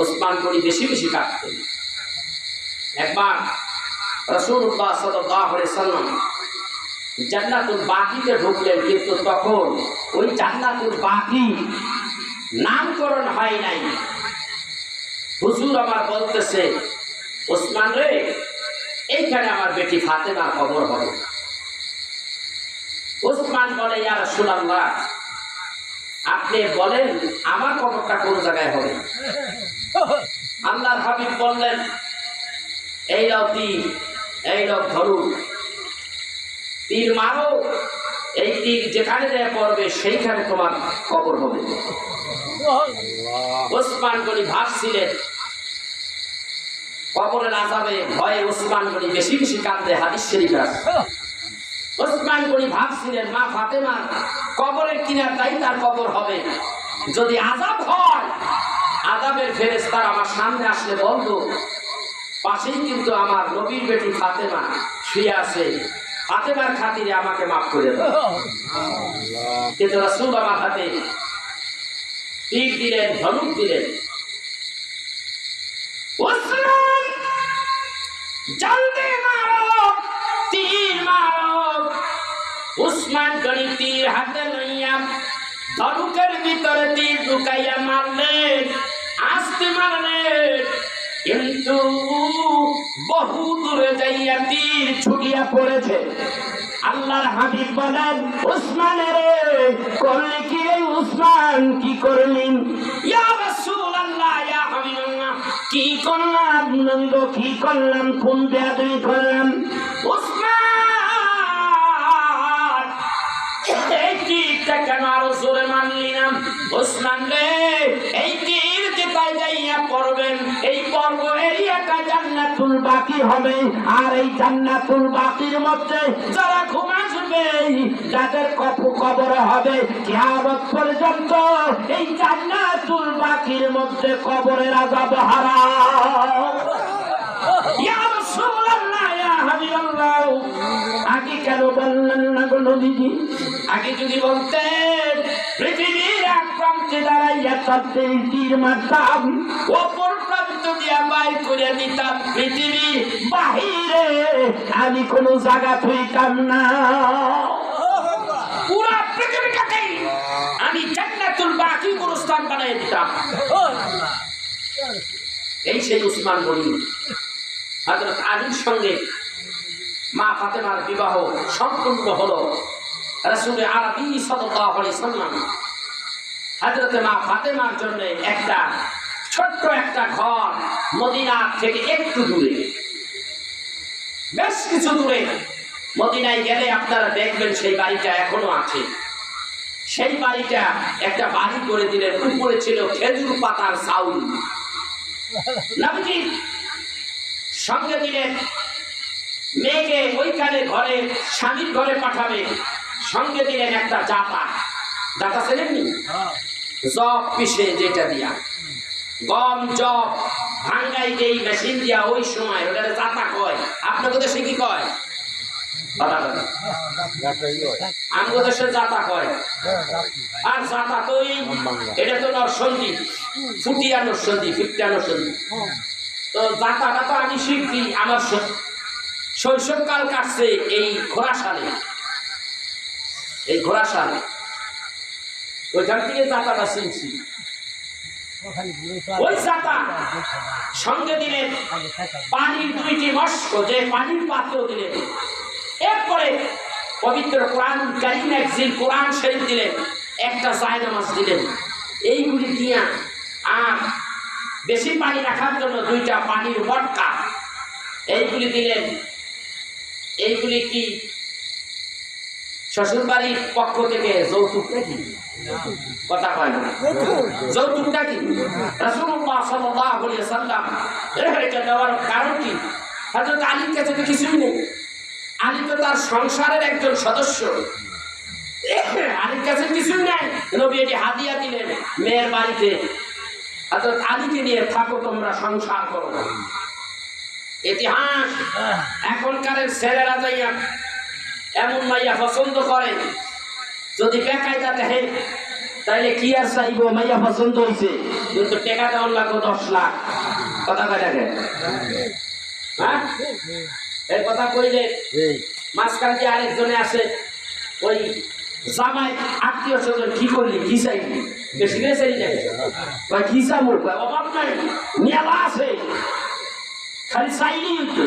উসমান গনি বেশি বেশি কাঁদতেন। একবার রাসূলুল্লাহ সাল্লাল্লাহু আলাইহি সাল্লাম জান্নাতুল বাকিতে ঢুকলেন, কিন্তু তখন ওই জান্নাতুল বাকি নামকরণ হয় নাই। হুজুর আমার বলতেছে, ওসমান রে, এইখানে আমার বেটি ফাতেমার কবর হবে। ওসমান বলে, ইয়া রাসূলুল্লাহ, আপনি বলেন আমার কবরটা কোন জায়গায় হবে? আল্লাহর হাবিব বললেন, এই লাও তীর, এই লাও ধরুন, তীর মারো, এই তীর যেখানে পড়বে সেইখানে তোমার কবর হবে। ওসমান গনি ভাবছিলেন, কবরের আযাবে ভয়ে ওসমান গনি বেশি বেশি কাঁদে। হাদিস শরীফ আছে। ওসমান গনি ভাবছিলেন, মা ফাতেমার কবরের কিনারটাই তার কবর হবে। যদি আযাব হয়, আযাবের ফেরেশতারা আমার সামনে আসলে বলতো, পাশেই কিন্তু আমার নবীর বেটি ফাতেমা শুয়ে আছে, ফাতেমার খাতিরে আমাকে মাফ করে দাও। কিন্তু রাসূল আমার হাতে তীর দিলেন, ধনুক দিলেন। উসমান জলদি মারো, তীর মারো। উসমান গনি তীর হাতে লইয়া ধনুকের ভিতরে তীর ঢুকাইয়া মারলেন, আস্তে মারলেন, কিন্তু বহু দূরে যাইয়া তীর ছুটিয়া পড়েছে। আল্লাহর হাবিব বলেন, উসমানের করলি কি রে উসমান, কি করলেন? ইয়া রাসূলুল্লাহ, ইয়া হাবিবাল্লাহ, কি করলাম নন্দ, কি করলাম, কোন বেয়াদবি করলাম? উসমান এই তীরটা কেন আরো জোরে মারলি না? উসমান রে, এই তীর যেটাই যাইয়া পড়বেন, এই পর্ব এরিয়াটা জান্নাতুল বাকি হবে। আর এই জান্নাতুল বাকির মধ্যে যারা ঘুম আসবে, যাদের কবর হবে কিয়ামত পর্যন্ত, এই জান্নাতুল বাকির মধ্যে কবরের আযাব হারাম। ইয়া রাসূলুল্লাহ, ইয়া হাবিবাল্লাহ, আগে কেন বললেন না গো নবীজি? আগে যদি বলতেন পৃথিবীর এক প্রান্তে দাঁড়াইয়া তাতে তীর মারতাম, অপর প্রান্ত দিয়া বাইর করে দিতাম পৃথিবী বাহিরে, আমি কোনো জায়গা থইতাম না। পুরা পৃথিবীটাকে আমি জান্নাতুল বাকি গুরুস্থান বানাই দিতাম। এই সেই উসমান গনি। হযরত আলীর সঙ্গে মা ফাতেমার বিবাহ সম্পূর্ণ হলো। রাসূল আরবি সাল্লাল্লাহু আলাইহি সাল্লাম হযরত মা ফাতেমার জন্য একটা ছোট্ট একটা ঘর মদিনা থেকে একটু দূরে, বেশ কিছু দূরে, মদিনায় গেলে আপনারা দেখবেন সেই বাড়িটা এখনো আছে। সেই বাড়িটা একটা বাড়ি করে দিলেন, উপরে ছিল খেজুর পাতার চাউল। নবীজি সঙ্গে দিলেন, মেয়েকে ওইখানে ঘরে স্বামীর ঘরে পাঠাবে, সঙ্গে দিলেন একটা জাতা। জাতা ছিলেননি? জব পিষে যেটা দিয়া, গম জব ভাঙ্গাই যেই মেশিন দিয়া, ওই সময় ওটা জাতা কয়। আপনাদের দেশে কি কয়? আমাদের দেশে জাতা কয়। আর জাতা তো এটা তো নরসন্ধি, ফুটিয়া নরসন্ধি, ফিফটিয়া নরসন্ধি। তো জাতাটা তো আমি শিখছি, আমার শৈশবকাল কাটছে এই ঘোড়াশালে। এই ঘোড়াশালে ওইখান থেকে জাতাটা চিনছি। ওই জাতা সঙ্গে দিলেন পানির 2টি মস্ক, যে পানির পাত্র দিলেন। এরপরে পবিত্র কোরআন কারীম, একজিল কোরআন শরীফ দিলেন, একটা জায়নামাজ দিলেন। এইগুলি দিয়া আর বেশি পানি রাখার জন্য 2টা পানির মটকা এইগুলি দিলেন। এইগুলি কি শ্বশুর বাড়ির পক্ষ থেকে যৌতুক নাকি? কথা কয় না, যৌতুকটা কি? রাসূলুল্লাহ সাল্লাল্লাহু আলাইহি ওয়াসাল্লাম এটা দেওয়ার কারণ কি? হযরত আলীর কাছে তো কিছুই নেই। আলী তো তার সংসারের একজন সদস্য, আলীর কাছে কিছুই নাই। নবী এটি হাদিয়া দিলেন মেয়ের বাড়িতে, হযরত আলীকে নিয়ে থাকো, তোমরা সংসার করো। ইতিহাস এখনকার ছেলেরা যাইয়া এমন মাইয়া পছন্দ করে, যদি বেকায়দা দেখে তাইলে কি আর চাইবো, মাইয়া পছন্দ হয়েছে কিন্তু টাকা দেওয়ার লাগবে 10 লাখ। কথা কয় দেখে, হ্যাঁ এই কথা কইলে মাঝখান দিয়ে আরেকজনে আসে, ওই জামাই আত্মীয় স্বজন কি করলি, কি চাইবি, বেশি করে চাই না কি চাবো, অভাব নাই, মেলা আছে, খালি চাইলেই হতো।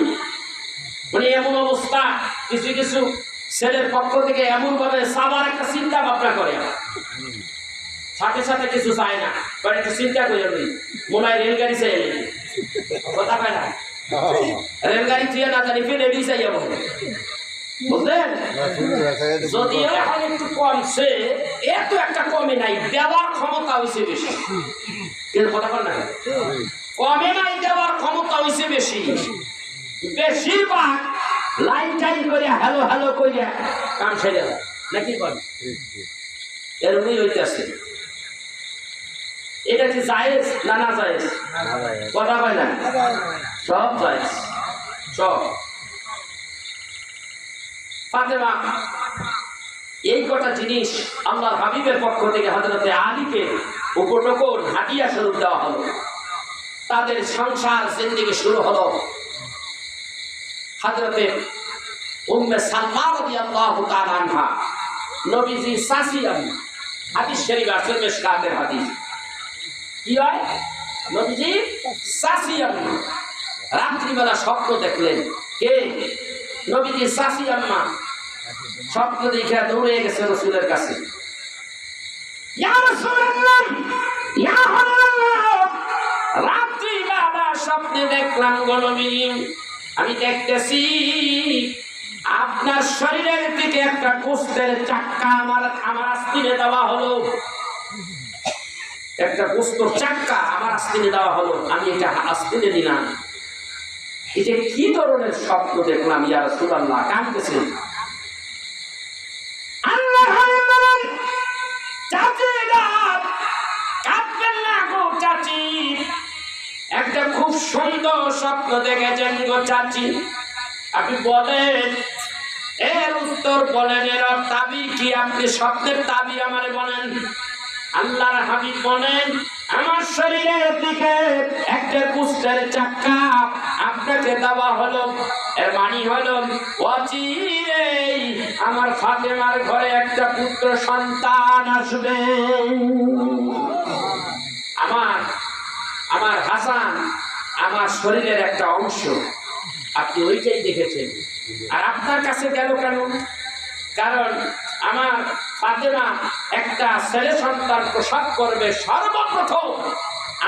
মানে এমন অবস্থা, কিছু কিছু ছেলের পক্ষ থেকে এমন ভাবে চাবার একটা চিন্তা ভাবনা করে, সাথে সাথে কিছু চায় না, একটু চিন্তা করে নি, মনে হয় রেলগাড়ি চাই এলে। কথা পায় না, রেলগাড়ি তুই না জানি ফের রেডি চাই যাবো, বুঝলেন? যদিও এখন একটু কমছে, এত একটা কমে নাই, দেওয়ার ক্ষমতা হয়েছে বেশি। কথা বল না, কমে নাই, দেওয়ার ক্ষমতা হয়েছে বেশি। বেশিরভাগ লাইন টাইন করে হ্যালো হ্যালো করে কাম সেরে যায় নাকি বল, এরকমই হইতেছে। এটা কি জায়েজ না না জায়েজ? কথা কয় না, সব জায়েজ, সব। ফাতেমা এই কটা জিনিস আল্লাহর হাবিবের পক্ষ থেকে হযরতে আলীকে উপটকর হাদিয়া স্বরূপ দেওয়া হলো। তাদের সংসার জিন্দেগি শুরু হলো। হযরতে উম্মে সালমা রাদিয়াল্লাহু তাআলা আনহা নবীজি চাচি আম্মা, হাদিস শরীফ আছে মিশকাতের হাদিস। কি হয়? নবীজি চাচি আম্মা রাত্রিবেলা স্বপ্ন দেখলেন। কে? নবীজি চাচি আম্মা স্বপ্ন দেখে দৌড়ে গেছে রাসূলের কাছে। ইয়া রাসূলুল্লাহ, ইয়া হাবিবাল্লাহ, রাত্রিবেলা স্বপ্নে দেখলাম গো নবী, আমি দেখতেছি আপনার শরীরের থেকে একটা গোশতের চাক্কা আমার আস্তিনে দেওয়া হলো। একটা গোশতের চাক্কা আমার আস্তিনে দেওয়া হলো, আমি এটা আস্তিনে দিলাম। এটা কি ধরনের স্বপ্ন দেখলাম ইয়া রাসূলুল্লাহ? কাঁদতেছে। আল্লাহ বলেন, চাচি কাঁদবেন না গো চাচি, একটা খুব সুন্দর স্বপ্ন দেখেছেন গো চাচি। আপনি বলেন, এর উত্তর বলেন, এর তাবির কি? আপনি স্বপ্নের তাবির আমারে বলেন। আল্লাহর হাবিব বলেন, আমার শরীরের দিকে একটা গোশতের চাক্কা আপনাকে দেওয়া হলো। এর মানে হলো অচিরেই আমার ফাতেমার ঘরে একটা পুত্র সন্তান আসবে। আমার হাসান আমার শরীরের একটা অংশ, আপনি ওইটাই দেখেছেন। আর আপনার কাছে গেল কেন? কারণ আমার ফাতেমা একটা ছেলে সন্তান প্রসব করবে, সর্বপ্রথম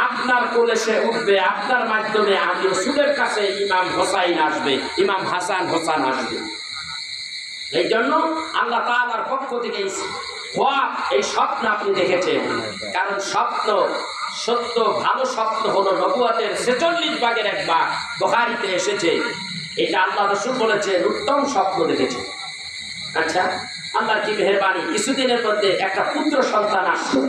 আপনার কোলে সে উঠবে। আপনার মাধ্যমে আমি রাসূলের কাছে ইমাম হোসাইন আসবে, ইমাম হাসান হোসেন আসবে। এই জন্য আল্লাহ তাআলার পক্ষ থেকে এই স্বপ্ন আপনি দেখেছেন। কারণ স্বপ্ন সত্য, ভালো স্বপ্ন হলো নবুয়তের 46 ভাগের 1 ভাগ বুখারীতে এসেছে। এটা আল্লাহ রাসূল বলেছেন, উত্তম স্বপ্ন দেখেছে। আচ্ছা, আল্লাহর কি মেহেরবানি, কিছুদিনের মধ্যে একটা পুত্র সন্তান আসলো।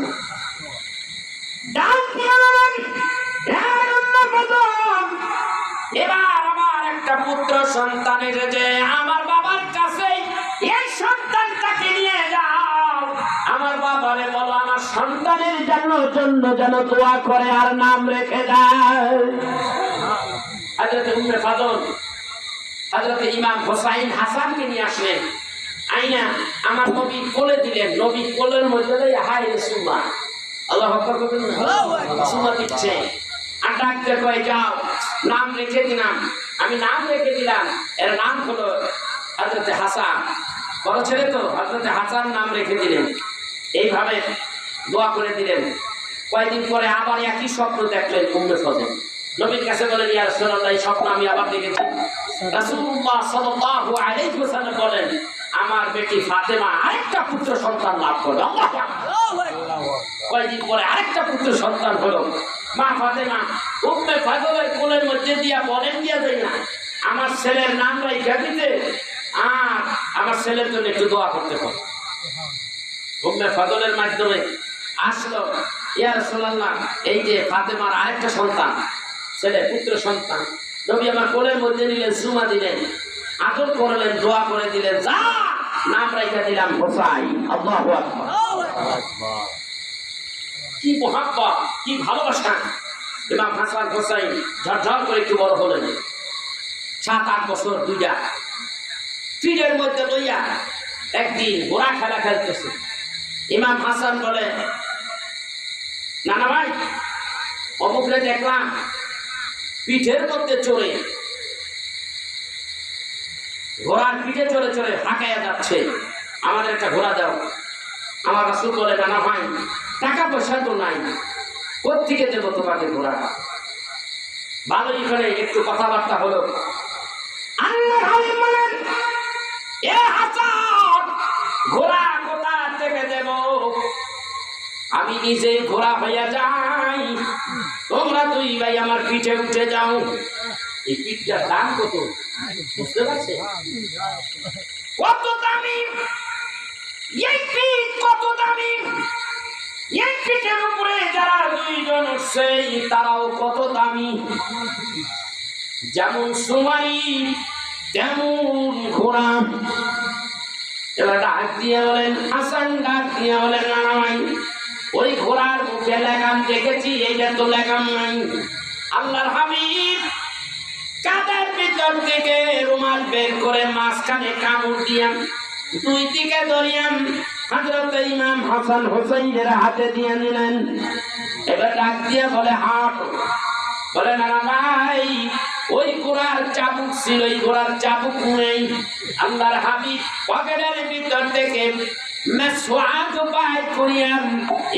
এবার আমার একটা পুত্র সন্তান এসেছে, আমার বাবার কাছে এই সন্তানটাকে নিয়ে যাও। আমার বাবারে বলো আমার সন্তানের জন্য যেন দোয়া করে আর নাম রেখে দেয়। হযরত উম্মে ফাদল হযরত ইমাম হোসাইন হাসানকে নিয়ে আসলেন। আইনা আমার নবী কোলে দিলেন। নবী কোলের মধ্যে হাই সুমা, আল্লাহু আকবার বলেন, সুমা দিচ্ছে। আর ডাকতে কয়, যাও নাম রেখে দিলাম। আমি নাম রেখে দিলাম, এর নাম হলো হযরত হাসান। বড় ছেলে তো, হযরত হাসান নাম রেখে দিলেন। এইভাবে দোয়া করে দিলেন। কয়েকদিন পরে আবার একই স্বপ্ন দেখলেন উম্মে ফাদল। নবীর কাছে বলেন, ইয়া রাসূলুল্লাহ, এই স্বপ্ন আমি আবার দেখেছি। রাসূলুল্লাহ সাল্লাল্লাহু আলাইহি ওয়াসাল্লাম বলেন, আমার বেটি ফাতেমা আরেকটা পুত্র সন্তান লাভ করবে। আল্লাহু আকবার। কয়েকদিন পরে আরেকটা পুত্র সন্তান হলো। মা ফাতেমা উম্মে ফাদলের কোলের মধ্যে দিয়া বলেন, দিয়া যায় না, আমার ছেলের নাম রাইখা দিতে আর আমার ছেলের জন্য একটু দোয়া করতে হবে। উম্মে ফাদলের মাধ্যমে আসলো, ইয়া রাসূলুল্লাহ, এই যে ফাতেমার আরেকটা সন্তান, ছেলে পুত্র সন্তান। নবী আমার কোলের মধ্যে নিলেন, সুমা দিলেন, আদর করলেন, দোয়া করে দিলেন, যা নাম রাইখা দিলাম হোসাইন। আল্লাহু আকবার। কি মুহাব্বত, কি ভালোবাসা। ইমাম হাসান হোসাইন ঝরঝর করে একটু বড় হলেন। 7-8 বছর দুইটা ফিরের মধ্যে লইয়া একদিন ঘোড়া খেলা খেলতেছে। ইমাম হাসান বলে, নানা ভাই, অমুকরে দেখলাম পিঠের মধ্যে চড়ে, ঘোড়ার পিঠে চড়ে চড়ে হাঁকাইয়া যাচ্ছে, আমাদের একটা ঘোড়া দাও। আমার রাসূল বলে, নানা ভাই, টাকা পয়সা তো নাই, কোত্থেকে দেবো তোমাকে ঘোড়া? ভালোই করে একটু কথাবার্তা হলো। আল্লাহ বলেন, এ হাসান, ঘোড়া কোথা থেকে দেব? আমি নিজেই ঘোড়া হইয়া যাই, তোমরা দুই ভাই আমার পিঠে উঠে যাও। এই পিঠটার দাম কত বুঝতে পারছে? কত দামি এই পিঠ, কত দামি এই পিঠের উপরে যারা দুইজন উঠছে তারাও কত দামি। যেমন সুমারি তেমন ঘোড়া। এবার ডাক দিয়ে বলেন, হাসান ডাক দিয়ে বলেন, নানা ভাই ওই ঘোড়ার মুখে লাগাম দেখেছি, এইটা তো লাগাম নাই। আল্লাহর হাবিব কাঁধের ভিতর থেকে রুমাল বের করে মাঝখানে কামড় দিয়াম, দুই দিকে ধরিয়াম হযরত ইমাম হাসান হুসাইনের হাতে দিয়ে নিলেন। এবার ডাক দিয়ে বলে, হাট। বলে, নানা ভাই ওই ঘোড়ার চাবুক ছিল, ওই ঘোড়ার চাবুক নেই। আল্লাহর হাবিব পকেটের ভিতর থেকে মেসওয়াক বাইর করিয়া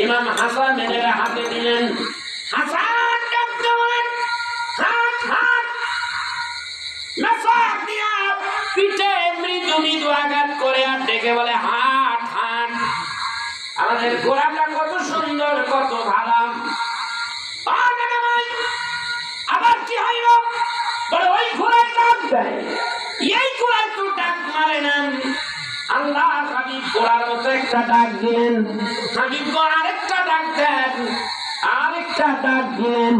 ইমাম হাসানের হাতে দিলেন। হাসান ডাকতে বলেন, হাট হাট। মেসওয়াক দিয়া পিঠে মৃদু মৃদু আঘাত করে আর ডেকে বলে, হাট হাট। আমাদের ঘোড়াটা কত সুন্দর, কত ভালো। আবার কি হইল? বলে, ওই ঘোড়ায় ডাক দেয়, এই ঘোড়ায় তো ডাক মারে না। আল্লাহ হাবিব ঘোড়ার মতো একটা ডাক দিলেন, হাবিব আরেকটা ডাক দেন, আরেকটা ডাক দিলেন।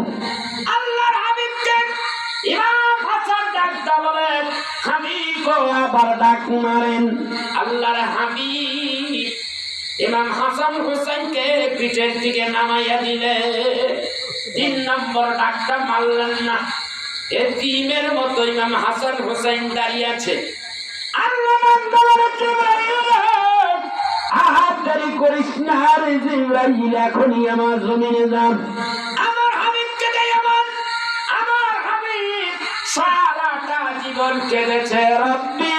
আল্লাহর হাবিবকে ইমাম হাসান ডাকতে বলেন, হাবিব আবার ডাক মারেন। আল্লাহর হাবিব ইমাম হাসান হুসাইনকে পিঠের দিকে নামাইয়া দিলে, 3 নম্বর ডাকটা মারলেন না। এতিমের মতো ইমাম হাসান হুসাইন দাঁড়িয়ে আছে। আল্লাহ বান্দার জিবরাইল, আহাদারি করিস না রে জিবরাইল, এখনই আমার জমিনে যান। আমার হাবিবকে দেই, আমার হাবিব সারাটা জীবন কেঁদেছে, রব্বি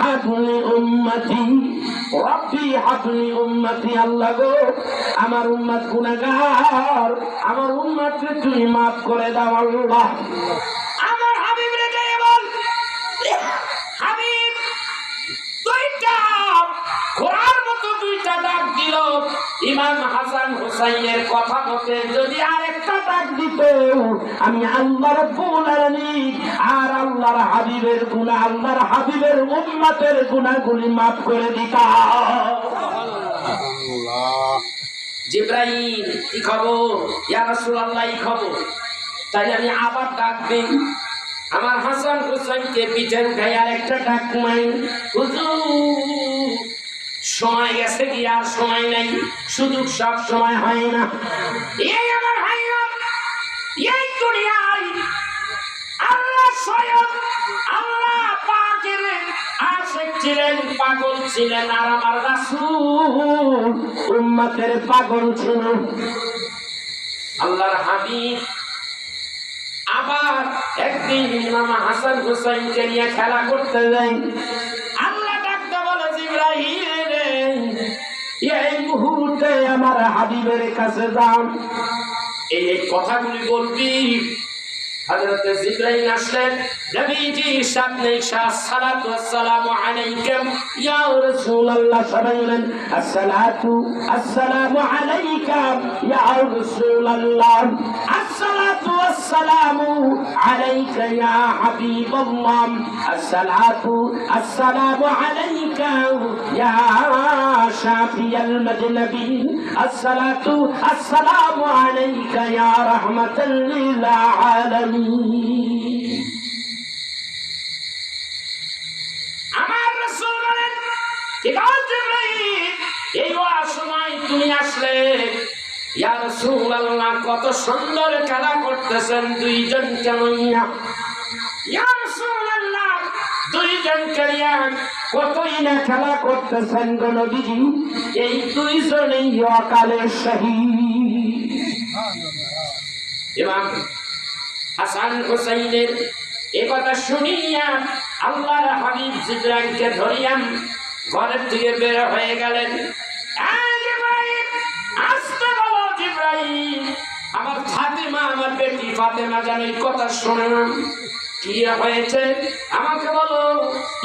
হাবলি উম্মতি, রব্বি হাবলি উম্মতি। আল্লাহ গো, আমার উম্মত গুনাহগার, আমার উম্মতকে তুমি মাফ করে দাও আল্লাহ। আমার হাবিব রে দেই বল, হাবিব দুইটা ঘোড়ার মতো দুইটা ডাক দিল। ইমাম হাসান হুসাইনের কথা মতে যদি আরেকটা ডাক দিত, আমি আল্লাহ রাব্বুল আলামিন আর আল্লাহর হাবিবের গুনাহ, আল্লাহর হাবিবের উম্মতের গুনাহগুলি মাফ করে দিতাম। জিবরাইল, কি খবর? ইয়া রাসূলুল্লাহ, কি খবর? তাই আমি আবার ডাক দিই। আমার হাসান হুসাইনকে পিঠে উঠাই আরেকটা ডাক মাই, হুজুর সময় গেছে কি আর সময় নাই, সুযোগ সব সময় হয় না। এই আমার ভাইরা, এই দুনিয়ায় আল্লাহ স্বয়ং আল্লাহ পাকের আশিক ছিলেন, পাগল ছিলেন, আর আমার রাসূল উম্মতের পাগল ছিল। আল্লাহর হাবিব আবার একদিন ইমাম হাসান হুসাইনকে নিয়ে খেলা করতে যাই। আল্লাহ ডাকতে বলে, জিবরাইল রে, এই মুহূর্তে আমার হাবিবের কাছে যাও, এই কথাগুলি বলবি। হযরত জিবরাইল আসলেন, নবীজির সামনে সালাতু ওয়াসসালামু আলাইকা ইয়া রাসূলুল্লাহ, সবাই বলেন আসসালাতু আসসালামু আলাইকা ইয়া রাসূলুল্লাহ, আসসালাতু ওয়াসসালামু আলাইকা ইয়া হাবিবাল্লাহ, আসসালাতু আসসালামু আলাইকা ইয়া শাফিয়াল মাজনবিন, আসসালাতু আসসালামু আলাইকা ইয়া রাহমাতাল লিল আলামিন। আমার রাসূল বলেন, এই সময় তুমি আসলে, ইয়া রাসূলুল্লাহ কত সুন্দর খেলা করতেছেন দুইজন কেমনিয়া, ইয়া রাসূলুল্লাহ দুইজন কেমনিয়া কতই না খেলা করতেছেন গো নবীজি, এই দুইজনেই অকালে শহীদ। ইমাম হাসান হুসাইনের এ কথা শুনিয়া আল্লাহর হাবিব জিবরাইলকে ধরিয়াম ঘরের থেকে বের হয়ে গেলেন। আসতে বলো জিবরাইল, আমার ফাতেমা, আমার বেটি ফাতেমা যেন এই কথা শোনে না। কি হয়েছে আমাকে বলো।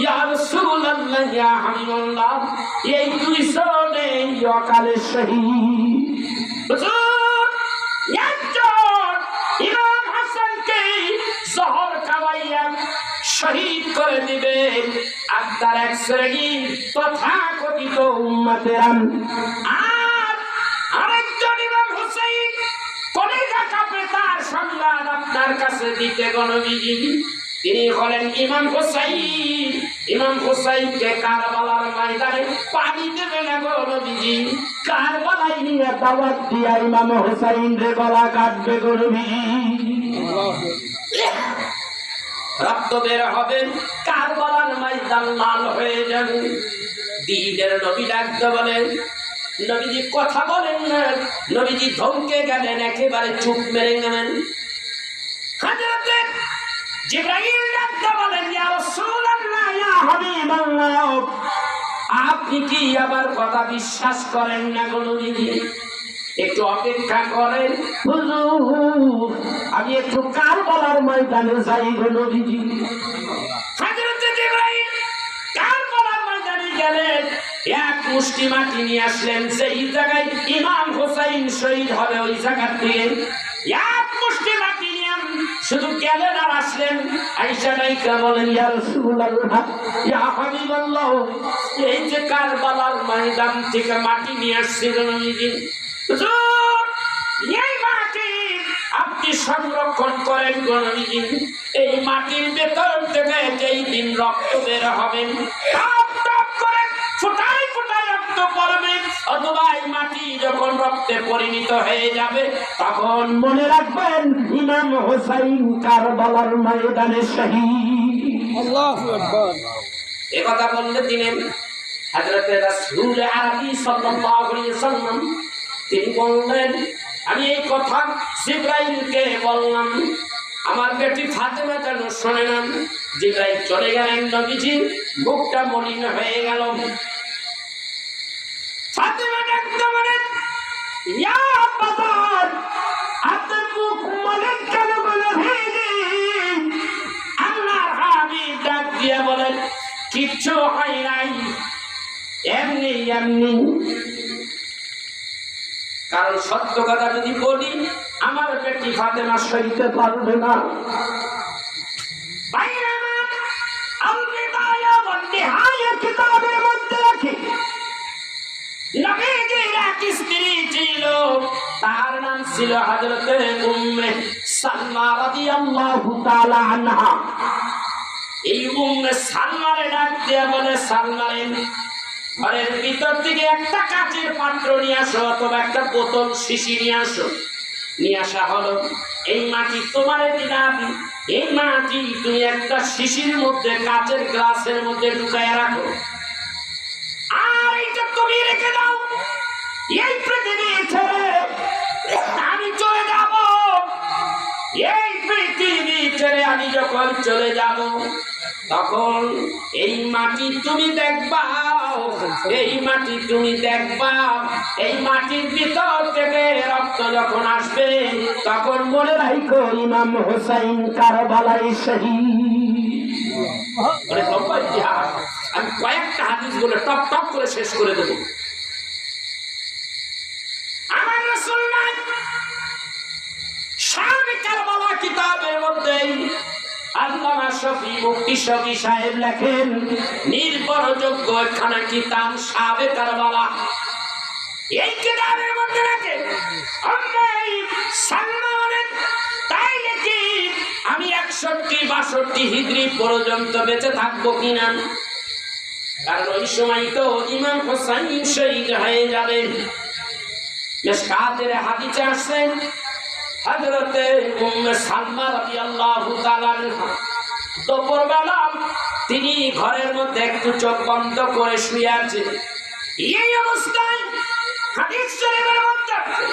ইয়া রাসূলুল্লাহ, ইয়া হাবিবাল্লাহ, এই দুইজনে অকালে শহীদ। হুজুর, একজন ইমাম হাসানকে জহর খাওয়াইয়া শহীদ করে দিবে, আর তার এক শ্রেণী তথাকথিত উম্মতেরা, আর আরেকজন ইমাম হুসাইন কলিজা কাঁপে তার সংবাদ আপনার কাছে দিতে গণবিজি। তিনি হলেন ইমাম হুসাইন ইমাম হুসাইনকে কারবালার ময়দানে পানি দেবে না গো নবীজি, কারবালায় নিয়ে দাওয়াত দিয়া ইমাম হুসাইনরে গলা কাটবে গো নবীজি। রক্ত বের হবে, কারবালার ময়দান লাল হয়ে যাবে। দ্বীনের নবী ডাকতে বলেন, নবীজি কথা বলেন না। নবীজি ধমকে গেলেন, একেবারে চুপ মেরে গেলেন। হযরতে জিবরাইল ডাকতে বলেন, ইয়া রাসূলুল্লাহ, ইয়া হাবিবাল্লাহ, আপনি কি আমার কথা বিশ্বাস করেন না গো নবীজি? একটু অপেক্ষা করেন হুজুর, আমি একটু কারবালার ময়দানে যাই গো নবীজি। হযরতে জিবরাইল কারবালার ময়দানে গেলেন, এক মুষ্টি মাটি নিয়ে আসলেন। সেই জায়গায় ইমাম হুসাইন শহীদ হবে, ওই জায়গা থেকে এক মুষ্টি মাটি নিয়ে শুধু গেলেন আর আসলেন। আয়েশা নাইকা বলেন, ইয়া রাসূলুল্লাহ, ইয়া হাবিবাল্লাহ, এই যে কারবালার ময়দান থেকে মাটি নিয়ে আসছিল নবীজি, হুজুর এই মাটি আপনি সংরক্ষণ করেন গো নবীজি। এই মাটির ভেতর থেকে যেই দিন রক্ত বের হবে, টপ টপ করে ফোঁটায় ফোঁটায় রক্ত পড়বে, অথবা এই মাটি যখন রক্তে পরিণত হয়ে যাবে, তখন মনে রাখবেন ইমাম হুসাইন কারবালার ময়দানে শহীদ। আল্লাহু আকবার। এই কথা বললে তিনি হযরতে রাসূল আরবি সাল্লাল্লাহু আলাইহি ওয়াসাল্লাম তিনি বললেন, আমি এই কথা জিবরাইলকে বললাম, আমার বেটি ফাতেমা যেন শোনে না। জিবরাইল চলে গেলেন, নবীজি বুকটা মলিন হয়ে গেল। ফাতেমা ডাকতে বলেন, ইয়া বাবার, আপনার মুখ মলিন কেন বলে ভেঙে? আল্লাহর হাবিব ডাক দিয়ে বলেন, কিচ্ছু হয় নাই, এমনি এমনি। কারণ সত্য কথা যদি বলি, আমার বেটি ফাতেমা সইতে পারবে না। কিতাবের মধ্যে রাখি নবীজির এক স্ত্রী ছিল, তার নাম ছিল হযরতে উম্মে সালমা রাদিয়াল্লাহু তাআলা আনহা। এই উম্মে সালমারে ডাক দিয়ে বলে, সালমারে ঘরের ভিতর থেকে একটা কাচের পাত্র নিয়ে আসো, অথবা একটা বোতল শিশি নিয়ে আসো। নিয়ে আসা হলো। এই মাটি তোমারে দিলাম, এই মাটি তুমি একটা শিশির মধ্যে, কাচের গ্লাসের মধ্যে ঢুকায় রাখো, আর এইটা তুমি রেখে দাও। এই পৃথিবী ছেড়ে আমি চলে যাব। এই পৃথিবী ছেড়ে আমি যখন চলে যাব, তখন এই মাটি তুমি দেখবা, এই মাটি তুমি দেখবা, এই মাটির ভিতর থেকে রক্ত যখন আসবে, তখন মনে রাখো ইমাম হুসাইন কারবালায় শহীদ। আমি কয়েকটা হাদিস বলে টপ টপ করে শেষ করে দেব। আমার রাসূল শানে কারবালা কিতাবের মধ্যে আল্লামা শফি মুফতি শফি সাহেব লেখেন, নির্ভরযোগ্য একখানা কিতাব শানে কারবালা। এই কিতাবের মধ্যে লেখেন, সালমান তাই নাকি আমি 61-62 হিজরি পর্যন্ত বেঁচে থাকবো কিনা, কারণ ওই সময় তো ইমাম হুসাইন শহীদ হয়ে যাবেন। মিশকাতের হাদিসে আছে, হযরতে উম্মে সালমা রাদিয়াল্লাহু তাআলা দুপুরবেলা তিনি ঘরের মধ্যে একটু চোখ বন্ধ করে শুয়ে আছেন। এই অবস্থায় হাদিস শরীফের মধ্যে আছে,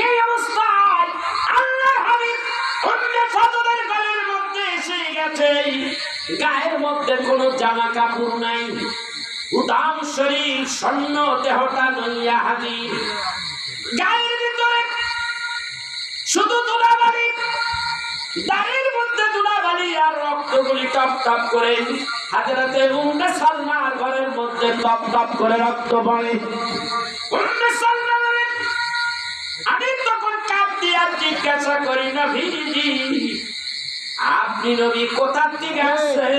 এই অবস্থায় আল্লাহর হাবিব উম্মে ফাদলের ঘরের মধ্যে এসে গেছে। গায়ের মধ্যে কোনো জামা কাপড় নাই, উদাম শরীর, শূন্য দেহটা নইয়া হাজির। গায়ের ভিতরে শুধু ধুলাবালি, দাড়ির মধ্যে ধুলাবালি আর রক্তগুলি টপ টপ করে হযরতে উম্মে সালমার ঘরের মধ্যে টপ টপ করে রক্ত পড়ে। উম্মে সালমা বলেন, আমি তখন কাঁপতে আর জিজ্ঞাসা করি, নবীজি আপনি নবী কোথা থেকে আসছেন?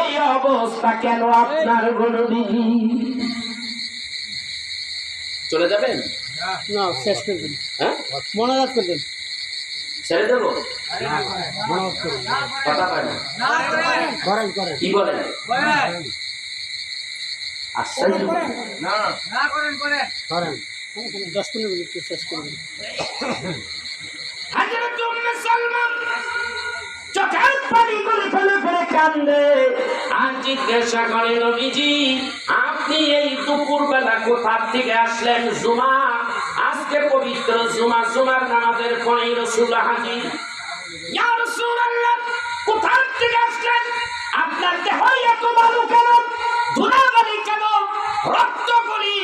এই অবস্থা কেন আপনার গো নবীজি? চলে যাবেন? না, শেষ করবেন। হ্যাঁ, মনোজাত করবেন। ছেড়ে দেবো? কথা কয় না। কি বলেন? চোখের পানিগুলো ফেলে ফেলে কান্দে আর জিজ্ঞাসা করে, নবীজি আপনি এই দুপুর বেলা কোথা থেকে আসলেন? জুমা, আজকে পবিত্র জুমা, জুমার নামাজের পরে রাসূল হাজির। ইয়া রাসূলুল্লাহ, কোথা থেকে আসলেন? আপনার দেহ এত ভালো কেন? ধুলাবালি কেন? রক্তগুলি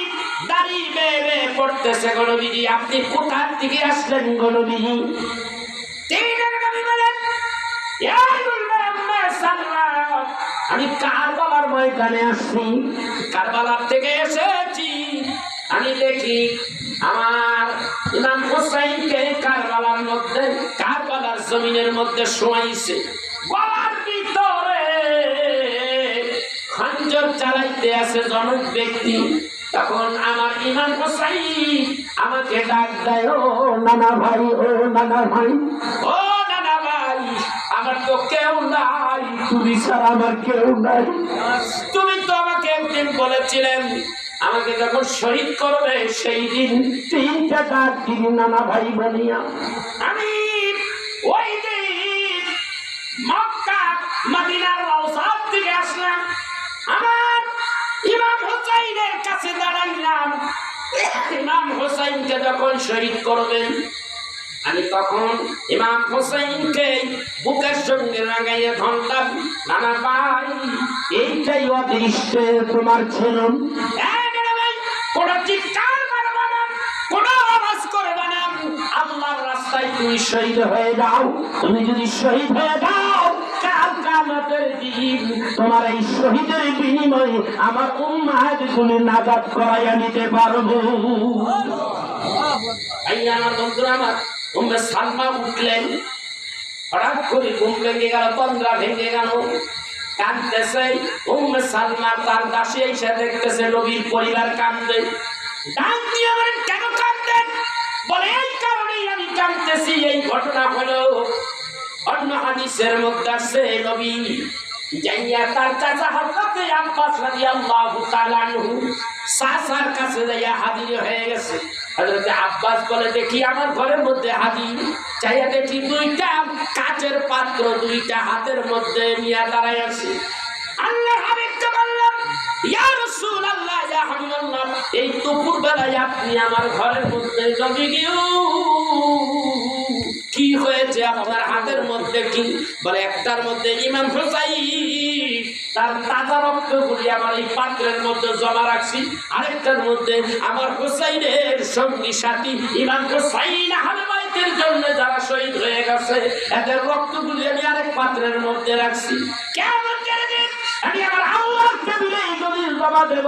দাড়ি বেয়ে বেয়ে পড়তেছে গো নবীজি, আপনি কোথা থেকে আসলেন গো নবীজি? আমি কারবালার ময়দানে আসছি, কারবালার থেকে এসেছি। আমি দেখি আমার ইমাম হুসাইনকে কারবালার মধ্যে, কারবালার জমিনের মধ্যে শোয়াইছে। গলার ভিতরে খঞ্জর চালাইতে আছে জনক ব্যক্তি। তখন আমার ইমাম হুসাইন আমাকে ডাক দেয়, ও নানা ভাই, ও নানা ভাই, ও নানা ভাই, আমার তো কেউ নাই, তুমি ছাড়া আমার কেউ নাই। তুমি তো আমাকে একদিন বলেছিলেন আমাকে যখন শহীদ করবে সেই দিন 3টা ডাক দিন নানা ভাই বলিয়া। আমি ওই দিন মক্কা মদিনার রওজা থেকে আসলাম, আমার ইমাম হুসাইনের কাছে দাঁড়াইলাম। ইমাম হুসাইনকে যখন শহীদ করবেন আমি তখন ইমাম হুসাইনকে বুকের সঙ্গে লাগাইয়া ধরলাম, নানা ভাই এইটাই অদৃষ্ট তোমার ছিল। কোনো চিৎকার মারবা না, কোনো আওয়াজ করবা না, আল্লাহর রাস্তায় তুমি শহীদ হয়ে যাও। তুমি যদি শহীদ হয়ে যাও, কাল কিয়ামতের দিন তোমার এই শহীদের বিনিময়ে আমার উম্মাহগুলি নাজাত করাইয়া নিতে পারবো। আমার বন্ধুরা, আমার উম্মে সালমা উঠলেন, হঠাৎ করে ঘুম ভেঙে গেল, তন্দ্রা ভেঙে গেল, কাঁদতেছে। উম্মে সালমা তার দাসী এসে দেখতেছে নবীর পরিবার কাঁদে। ডাক দিয়ে বলেন, কেন কাঁদতেন? বলে, এই কারণেই আমি কাঁদতেছি। এই ঘটনা হলো অন্য হাদিসের মধ্যে আছে, নবী যাইয়া তার চাচা হযরত আব্বাস রাদিয়াল্লাহু তাআলা আনহু চাচার কাছে যাইয়া হাজির হয়ে গেছে। হযরত আব্বাস বলে, দেখি আমার ঘরের মধ্যে হাজির। চাইয়া দেখি 2টা কাচের পাত্র 2টা হাতের মধ্যে নিয়ে দাঁড়ায় আছে। আল্লাহর হাবিবকে বললাম, ইয়া রাসূলুল্লাহ, ইয়া হাবিবাল্লাহ, এই দুপুর বেলায় আপনি আমার ঘরের মধ্যে জমি গিয়ে কি হয়েছে? আপনার হাতের মধ্যে কি? বলে, একটার মধ্যে ইমাম হুসাইন তার তাজা রক্তগুলি আমার এই পাত্রের মধ্যে জমা রাখছি, আরেকটার মধ্যে আমার হুসাইনের সঙ্গী সাথী ইমাম হুসাইন আহলে বাইতের জন্য যারা শহীদ হয়ে গেছে এদের রক্তগুলি আমি আরেক পাত্রের মধ্যে রাখছি। কেমন করে দিন আমি আমার আল্লাহর টেবিলে এইগুলি জমা দেব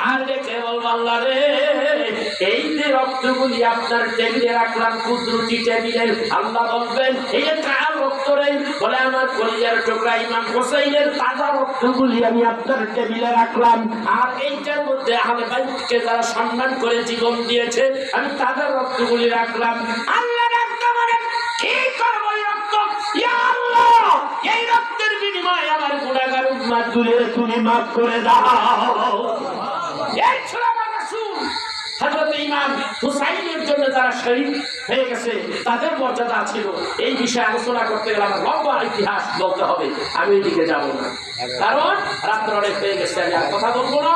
আর রেখে বলবো, আল্লাহ রে, এই যে রক্তগুলি আপনার টেবিলে রাখলাম, কুদরতি টেবিলে, আল্লাহ বলবেন এই কার রক্ত রে? বলে, আমার কলিজার টুকরা ইমাম হুসাইনের তাজা রক্তগুলি আমি আপনার টেবিলে রাখলাম, আর এইটার মধ্যে আহলে বাইতকে যারা সম্মান করে জীবন দিয়েছে আমি তাদের রক্তগুলি রাখলাম। আল্লাহ রাখতে মানে কি করবো এই রক্ত? ইয়া আল্লাহ, এই রক্তের বিনিময়ে আমার গুনাহগার উম্মতগুলো তুমি মাফ করে দাও। এই ছিল আমার রাসূল। হযরত ইমাম হুসাইনের জন্য যারা শহীদ হয়ে গেছে তাদের মর্যাদা ছিল। এই বিষয়ে আলোচনা করতে গেলে আমার লম্বা ইতিহাস বলতে হবে, আমি এদিকে যাব না, কারণ রাত্র অনেক হয়ে গেছে, আমি আর কথা বলবো না।